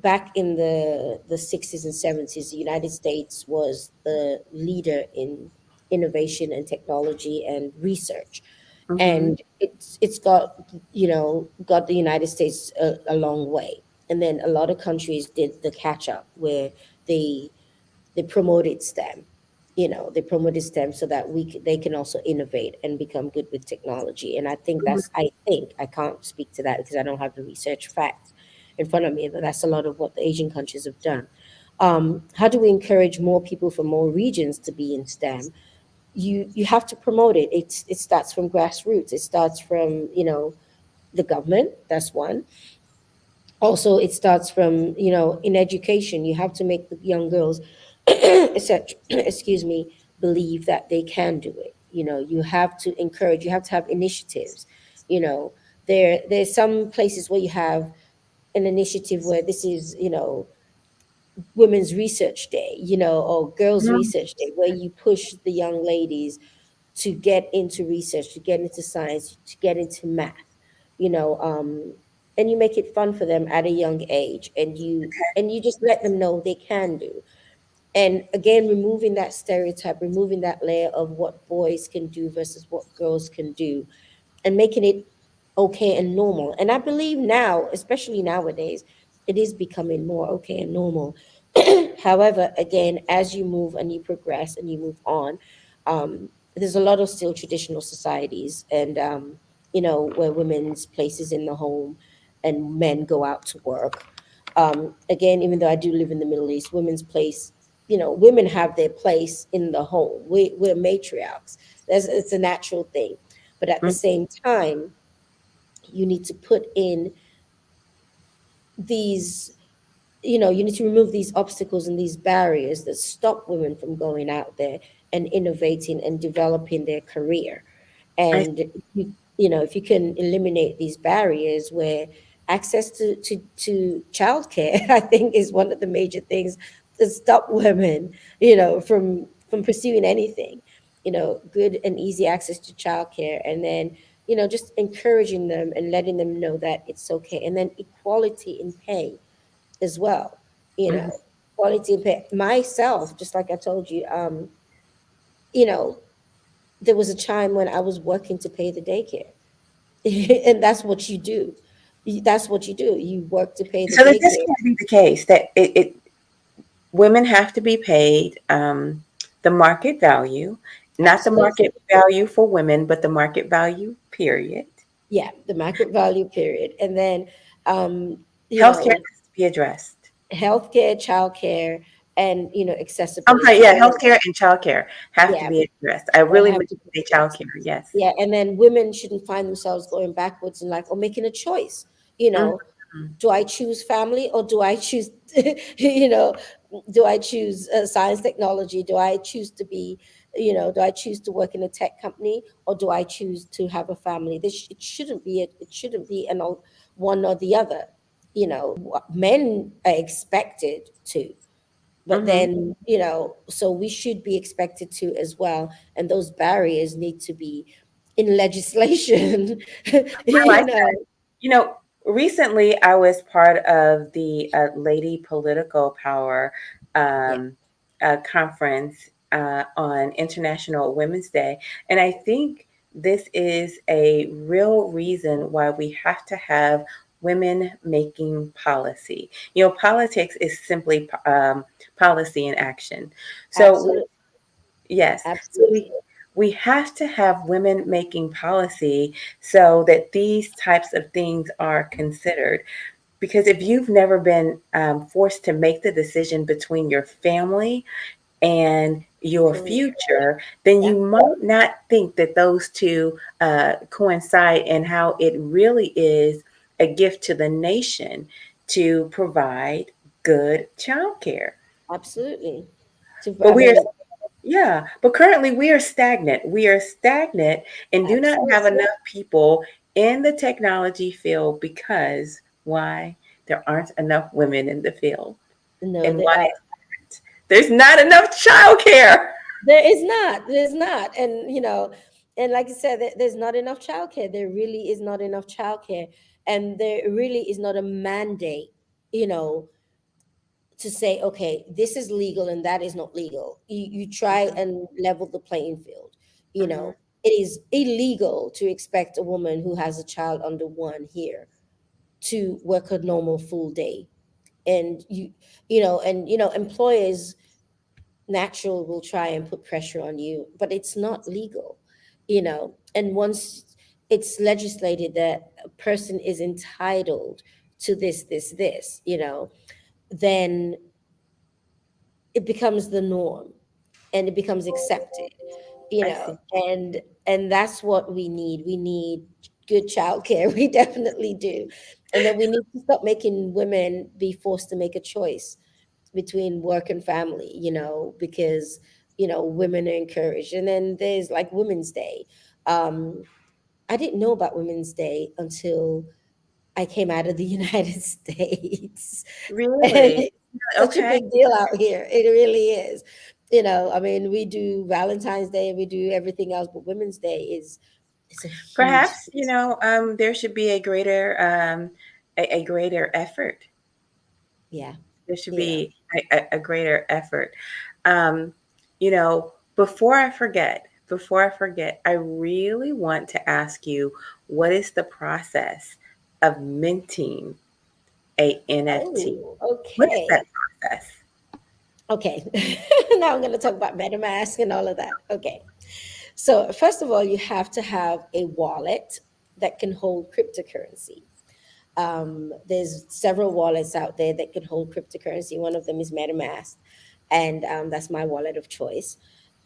back in the 60s and 70s, the United States was the leader in innovation and technology and research. Mhm. And it's got the United States a long way. And then a lot of countries did the catch up where they they promoted STEM. They promoted STEM so that they can also innovate and become good with technology. And I think I can't speak to that because I don't have the research facts in front of me, but that's a lot of what the Asian countries have done. How do we encourage more people from more regions to be in STEM? You have to promote it. It starts from grassroots. It starts from the government. That's one. Also, it starts from in education. You have to make the young girls etc excuse me, believe that they can do it. You have to encourage, you have to have initiatives. You know, there's some places where you have an initiative where this is, women's research day, or girls Mhm. research day, where you push the young ladies to get into research, to get into science, to get into math, you know, and you make it fun for them at a young age, and you just let them know they can do. And again, removing that stereotype, removing that layer of what boys can do versus what girls can do, and making it okay and normal. And I believe now, especially nowadays, it is becoming more okay and normal. However, again, as you move and you progress and you move on, there's a lot of still traditional societies, and where women's places in the home and men go out to work. Again, even though I do live in the Middle East, women's place, women have their place in the home. We're matriarchs. It's a natural thing. But at the Mhm. same time, you need to put in these, you need to remove these obstacles and these barriers that stop women from going out there and innovating and developing their career. I And if you can eliminate these barriers, where access to childcare, I think, is one of the major things that stop women, from pursuing anything. Good and easy access to childcare, and then just encouraging them and letting them know that it's okay, and then equality in pay as well. You mhm. know, quality in pay. Myself, just like I told you, you know, there was a time when I was working to pay the daycare. And that's what you do. That's what you do. You work to pay the So that this daycare. can't be the case that women have to be paid the market value, not the Absolutely. market value for women, but the market value, period. Yeah, the market value period. And then, um, you Healthcare know, has to be addressed. healthcare, childcare, and I'm sorry, accessibility. yeah, And then, healthcare and childcare have to yeah, be addressed. I they really have meant to to be say addressed. childcare, yes. Yeah, and then women shouldn't find themselves going backwards in life or making a choice. You know, Mhm, do I choose family, or do I choose, you know, do I choose science technology? Do I choose to be, do I choose to work in a tech company, or do I choose to have a family? It shouldn't be it shouldn't be one or the other. Men are expected to, but mhm. then, so we should be expected to as well, and those barriers need to be in legislation. I you like know You know, recently I was part of the Lady Political Power yeah, um, conference on International Women's Day. And I think this is a real reason why we have to have women making policy. Politics is simply policy in action. So absolutely, yes. So absolutely. we have to have women making policy so that these types of things are considered. Because if you've never been forced to make the decision between your family and your Mm, future, then yeah, you might not think that those two coincide, and how it really is a gift to the nation to provide good childcare. absolutely. But I we are mean, Yeah, but currently we are stagnant. We are stagnant and do not have absolutely. enough people in the technology field because why? There aren't enough women in the field. No, And there why are. is that? There's not enough childcare. There's not, and and like I said, there's not enough childcare. There really is not enough childcare, and there really is not a mandate. You know, to say, okay, this is legal and that is not legal. You try and level the playing field. Mhm. It is illegal to expect a woman who has a child under one here to work a normal full day. And employers natural will try and put pressure on you, but it's not legal. And once it's legislated that a person is entitled to this, then it becomes the norm, and it becomes accepted. I see. And that's what we need. We need good childcare. We definitely do. And then we need to stop making women be forced to make a choice between work and family, because women are encouraged. And then there's like Women's Day. um I didn't know about Women's Day until I came out of the United States. And Really? it's such a Okay. big deal out here. It really is. I mean, we do Valentine's Day, we do everything else, but Women's Day is it's a huge Perhaps, there should be a greater effort. yeah, There should you know. be a greater effort. Um, before I forget, I really want to ask you, what is the process of minting a NFT? Oh, What is that okay. process? Okay. Now I'm going to talk about MetaMask and all of that. Okay. So, first of all, you have to have a wallet that can hold cryptocurrency. There's several wallets out there that can hold cryptocurrency. One of them is MetaMask, and that's my wallet of choice.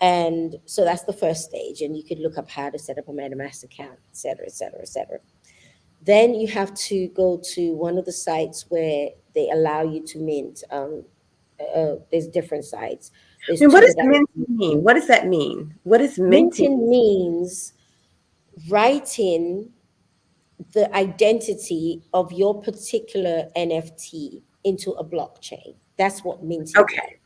And so that's the first stage. And you could look up how to set up a MetaMask account, et cetera, et cetera, et cetera. Then you have to go to one of the sites where they allow you to mint. There's different sites. There's And what two does that I minting mean? What does that mean? What is minting? minting means writing the identity of your particular NFT into a blockchain. That's what minting Okay, means.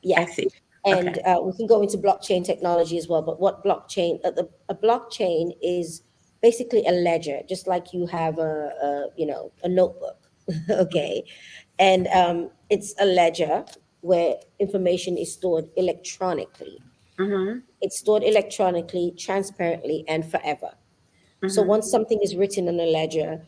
Yeah. I see. Okay. And we can go into blockchain technology as well. But what blockchain? A blockchain is basically a ledger, just like you have a notebook. Okay, and it's a ledger where information is stored electronically. Mm-hmm. It's stored electronically, transparently, and forever. So Mm-hmm. once something is written on a ledger,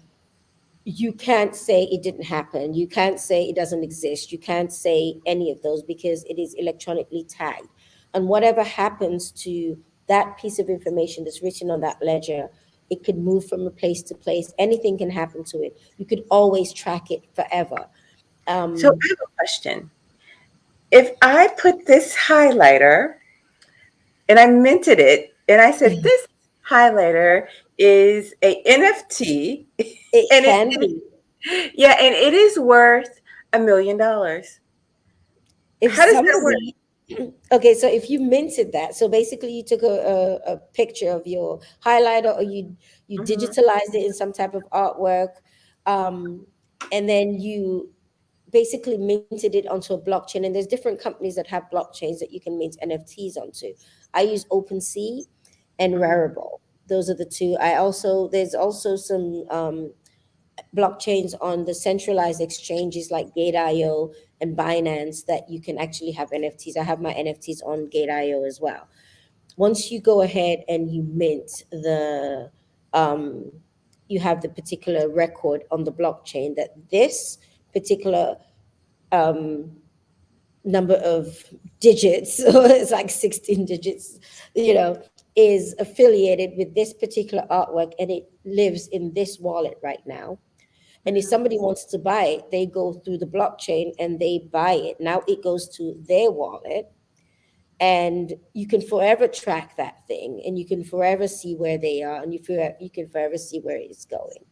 you can't say it didn't happen. You can't say it doesn't exist. You can't say any of those because it is electronically tagged. And whatever happens to that piece of information that's written on that ledger, it could move from a place to place. Anything can happen to it. You could always track it forever. So I Um, have a question. If I put this highlighter and I minted it and I said this highlighter is a NFT it and can be. yeah, and it is worth $1 million. If How does that work? somebody, okay, so if you minted that, so basically you took a picture of your highlighter, or you Hmm. digitalized it in some type of artwork, um, and then you basically minted it onto a blockchain. And there's different companies that have blockchains that you can mint NFTs onto. I use OpenSea and Hmm. Rarible. Those are the two. There's also some blockchains on the centralized exchanges like Gate.io and Binance that you can actually have NFTs. I have my NFTs on Gate.io as well. Once you go ahead and you mint um, you have the particular record on the blockchain that this particular um, number of digits, so it's like 16 digits, is affiliated with this particular artwork, and it lives in this wallet right now. And if Hmm. somebody wants to buy it, they go through the blockchain and they buy it. Now it goes to their wallet, and you can forever track that thing, and you can forever see where they are, and you can forever see where it's going.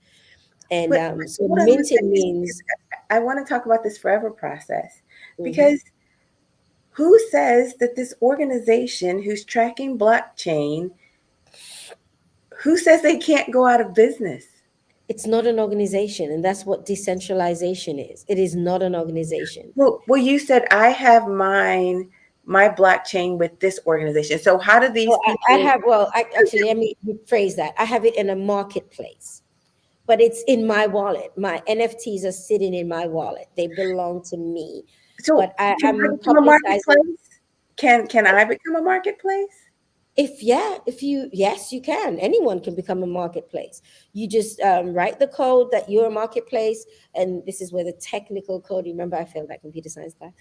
And But so hold on a minting second, because means, I want to talk about this forever process. mhm. Because who says that this organization who's tracking blockchain, who says they can't go out of business? It's not an organization, and that's what decentralization is. It is not an organization. Well, you said I have my blockchain with this organization. So how do these Well, I people? have, well, actually, let me rephrase that. I have it in a marketplace, but it's in my wallet. My NFTs are sitting in my wallet. They belong to me. So But I can I am become a publicizing. marketplace? Can I become a marketplace? Yes, you can. Anyone can become a marketplace. You just write the code that you're a marketplace, and this is where the technical code. Remember, I failed that computer science class,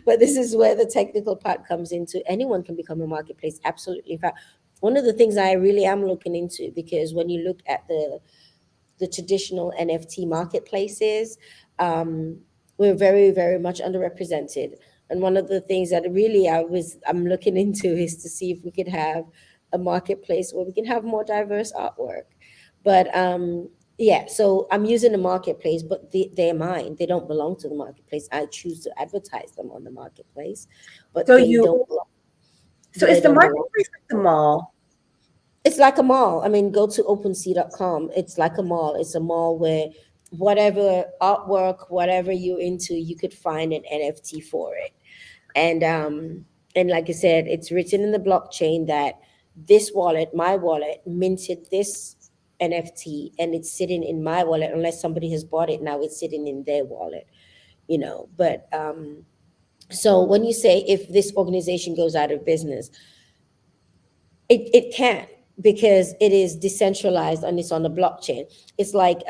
but this is where the technical part comes into. Anyone can become a marketplace. Absolutely. In fact, one of the things I really am looking into, because when you look at the traditional NFT marketplaces, um, we're very, very much underrepresented. And one of the things that really I'm looking into is to see if we could have a marketplace where we can have more diverse artwork. But yeah, so I'm using the marketplace, but they're mine. They don't belong to the marketplace. I choose to advertise them on the marketplace, but So they you don't belong. so But they it's the don't belong. marketplace like the mall. It's like a mall. I mean, go to OpenSea.com. It's like a mall. It's a mall where whatever artwork, whatever you're into, you could find an NFT for it. And like I said, it's written in the blockchain that this wallet, my wallet, minted this NFT, and it's sitting in my wallet unless somebody has bought it. Now it's sitting in their wallet, you know. But so when you say if this organization goes out of business, it can, because it is decentralized and it's on the blockchain. It's like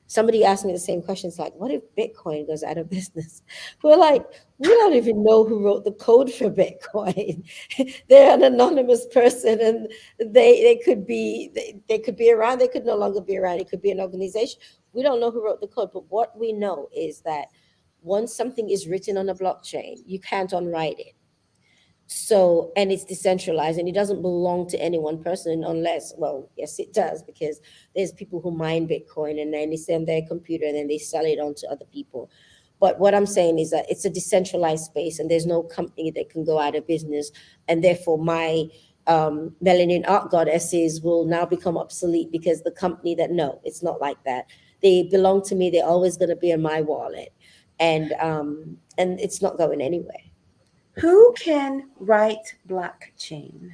somebody asked me the same question. It's like, what if Bitcoin goes out of business? We're like, we don't even know who wrote the code for Bitcoin. They're an anonymous person, and they could be they could be around, they could no longer be around. It could be an organization. We don't know who wrote the code, but what we know is that once something is written on a blockchain, you can't unwrite it. So, and it's decentralized and it doesn't belong to any one person unless, well, yes, it does, because there's people who mine Bitcoin and then they send their computer and then they sell it on to other people. But what I'm saying is that it's a decentralized space and there's no company that can go out of business. And therefore, my melanin art goddesses will now become obsolete because the company that, no, it's not like that. They belong to me. They're always going to be in my wallet. And it's not going anywhere. Who can write blockchain?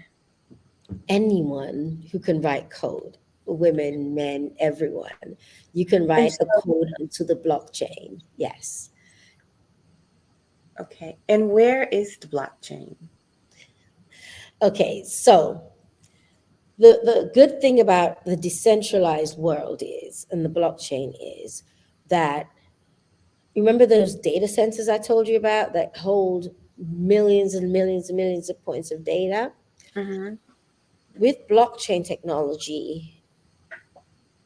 Anyone who can write code, women, men, everyone. You can And write a so, code onto the blockchain. Yes. okay. And where is the blockchain? Okay, so the good thing about the decentralized world is, and the blockchain is, that you remember those data centers I told you about that hold millions and millions and millions of points of data? Mm-hmm. With blockchain technology,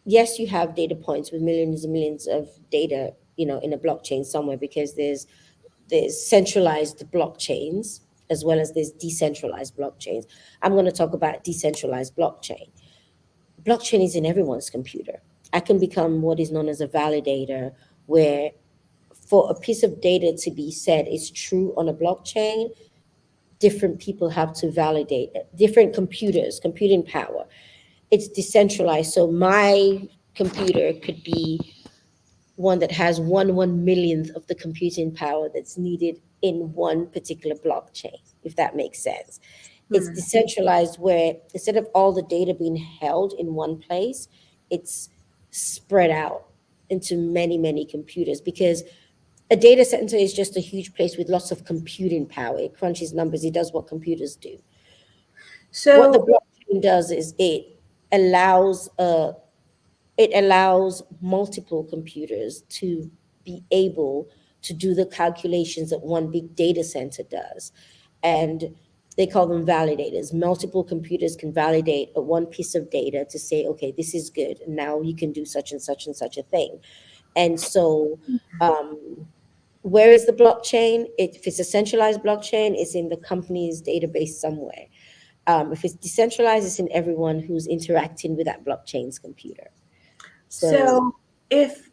yes, you have data points with millions and millions of data, in a blockchain somewhere, because there's centralized blockchains as well as there's decentralized blockchains. I'm going to talk about decentralized blockchain. Blockchain is in everyone's computer. I can become what is known as a validator, where for a piece of data to be said is true on a blockchain, different people have to validate it, different computers, computing power. It's decentralized. So my computer could be one that has one millionth of the computing power that's needed in one particular blockchain, if that makes sense. It's Hmm. decentralized, where instead of all the data being held in one place, it's spread out into many, many computers, because a data center is just a huge place with lots of computing power. It crunches numbers, it does what computers do. What the So, blockchain does is allows uh, it allows multiple computers to be able to do the calculations that one big data center does. And they call them validators. Multiple computers can validate a one piece of data to say, okay, this is good. And now you can do such and such and such a thing. And so, where is the blockchain? If it's a centralized blockchain, it's in the company's database somewhere. If it's decentralized, it's in everyone who's interacting with that blockchain's computer. So so if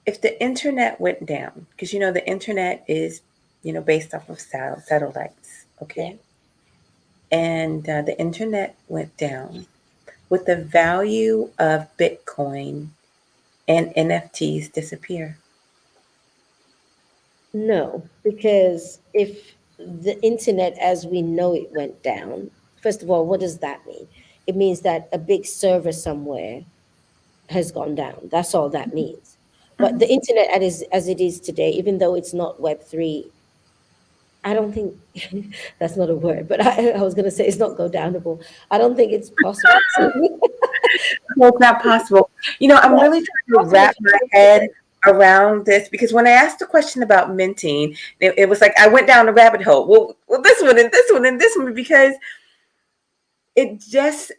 if the internet went down, because the internet is based off of satellites, yeah, okay, and the internet went down, would the value of Bitcoin and NFTs disappear? no, because if the internet as we know it went down, first of all, what does that mean? It means that a big server somewhere has gone down. That's all that means. But Mhm. the internet as it is today, even though it's not Web3, I don't think that's not a word, but I was going to say it's not go downable. I don't think it's possible to. Well, it's not possible. I'm Yeah, really trying to possible wrap to my predict head it. around this because when I asked the question about minting, it was like I went down a rabbit hole. Well, this one and this one and this one because it just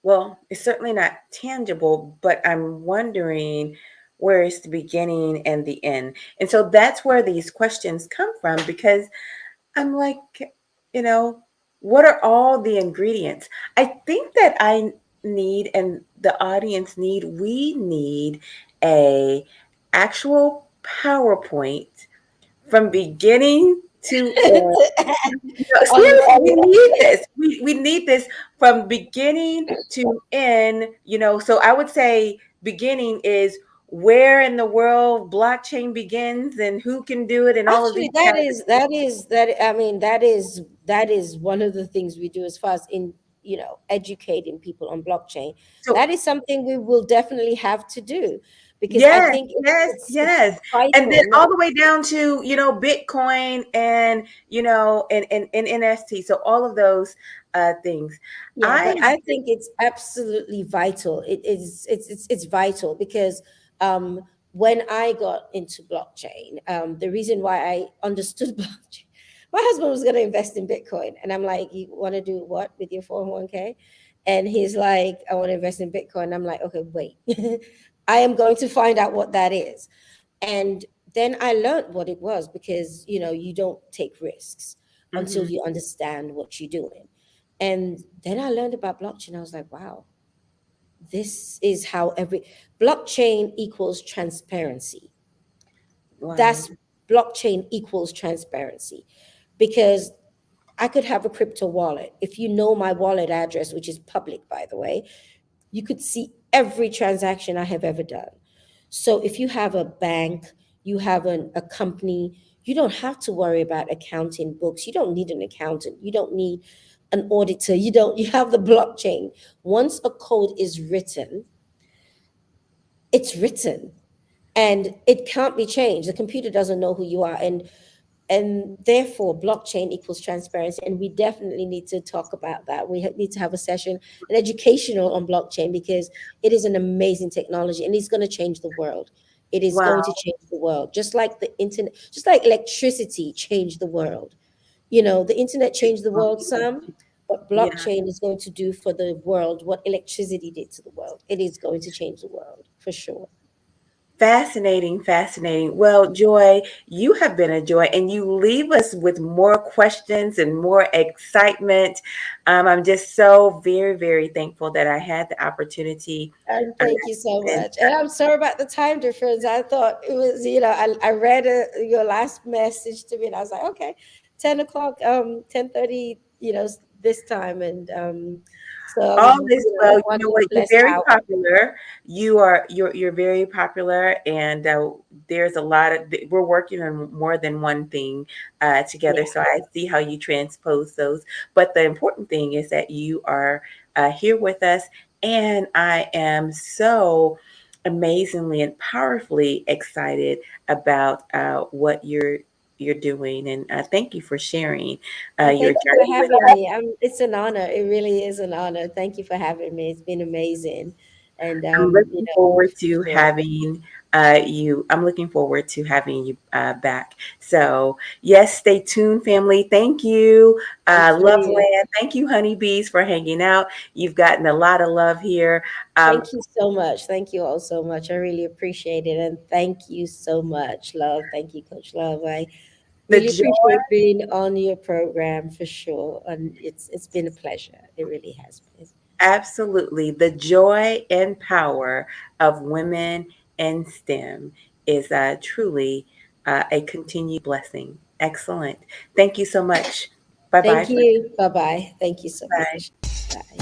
well, it's certainly not tangible, but I'm wondering where is the beginning and the end. And so that's where these questions come from because I'm like, you know, what are all the ingredients? I think that I need and the audience need, we need a actual PowerPoint from beginning to on, seriously, we on need this. We need this from beginning to end. So I would say beginning is where in the world blockchain begins and who can do it and all of these Actually, that kind of is that is that I mean that is one of the things we do as far as in educating people on blockchain. so That is something we will definitely have to do because I yes, think yes, it's yes. And then vital. Not all the way down to, Bitcoin and, and NFT. So all of those things. Yeah, I but have I think it's absolutely vital. It's vital because um, when I got into blockchain, the reason why I understood blockchain, my husband was going to invest in Bitcoin, and I'm like, "You want to do what with your 401k?" And he's like, "I want to invest in Bitcoin." I'm like, "Okay, wait, I am going to find out what that is." And then I learned what it was because you don't take risks until mhm, you understand what you're doing. And then I learned about blockchain. I was like, wow, this is how every blockchain equals transparency. wow. That's blockchain equals transparency because I could have a crypto wallet. If you know my wallet address, which is public, by the way, you could see every transaction I have ever done. So if you have a bank, you have a company, you don't have to worry about accounting books. You don't need an accountant. You don't need an auditor. You have the blockchain. Once a code is written, it's written and it can't be changed. The computer doesn't know who you are. And therefore blockchain equals transparency, and we definitely need to talk about that. We need to have a session, an educational on blockchain, because it is an amazing technology and it's going to change the world. It is going to Wow. change the world, just like the internet, just like electricity changed the world. The internet changed the world some, but Yeah. blockchain is going to do for the world what electricity did to the world. It is going to change the world for sure. Fascinating, fascinating. Well, Joy, you have been a joy, and you leave us with more questions and more excitement. I'm just so very, very thankful that I had the opportunity. And uh, thank you so and much. And I'm sorry about the time difference. I thought it was, I read your last message to me and I was like, okay, 10 o'clock, 10:30, this time. And so I all was, this, well, you one know what? You're less very hour. popular. You're very popular, and there's a lot of we're working on more than one thing together. Yeah. So I see how you transpose those. But the important thing is that you are here with us, and I am so amazingly and powerfully excited about what you're doing, and thank you for sharing And your thank you journey for with having us. me. It's an honor. It really is an honor. Thank you for having me. It's been amazing. And, I'm looking forward for to sure. having you. I'm looking forward to having you back. So yes, stay tuned, family. Thank you, Thank you. Loveland. Thank you, honeybees, for hanging out. You've gotten a lot of love here. Um, Thank you so much. Thank you all so much. I really appreciate it. And thank you so much, Love. Thank you, Coach Love. I the really joy, appreciate being on your program for sure. And it's been a pleasure. It really has been. absolutely, the joy and power of women in STEM is truly a continued blessing. Excellent. Thank you so much. Bye Thank bye. you. Bye bye. Thank you so Bye. much. Bye.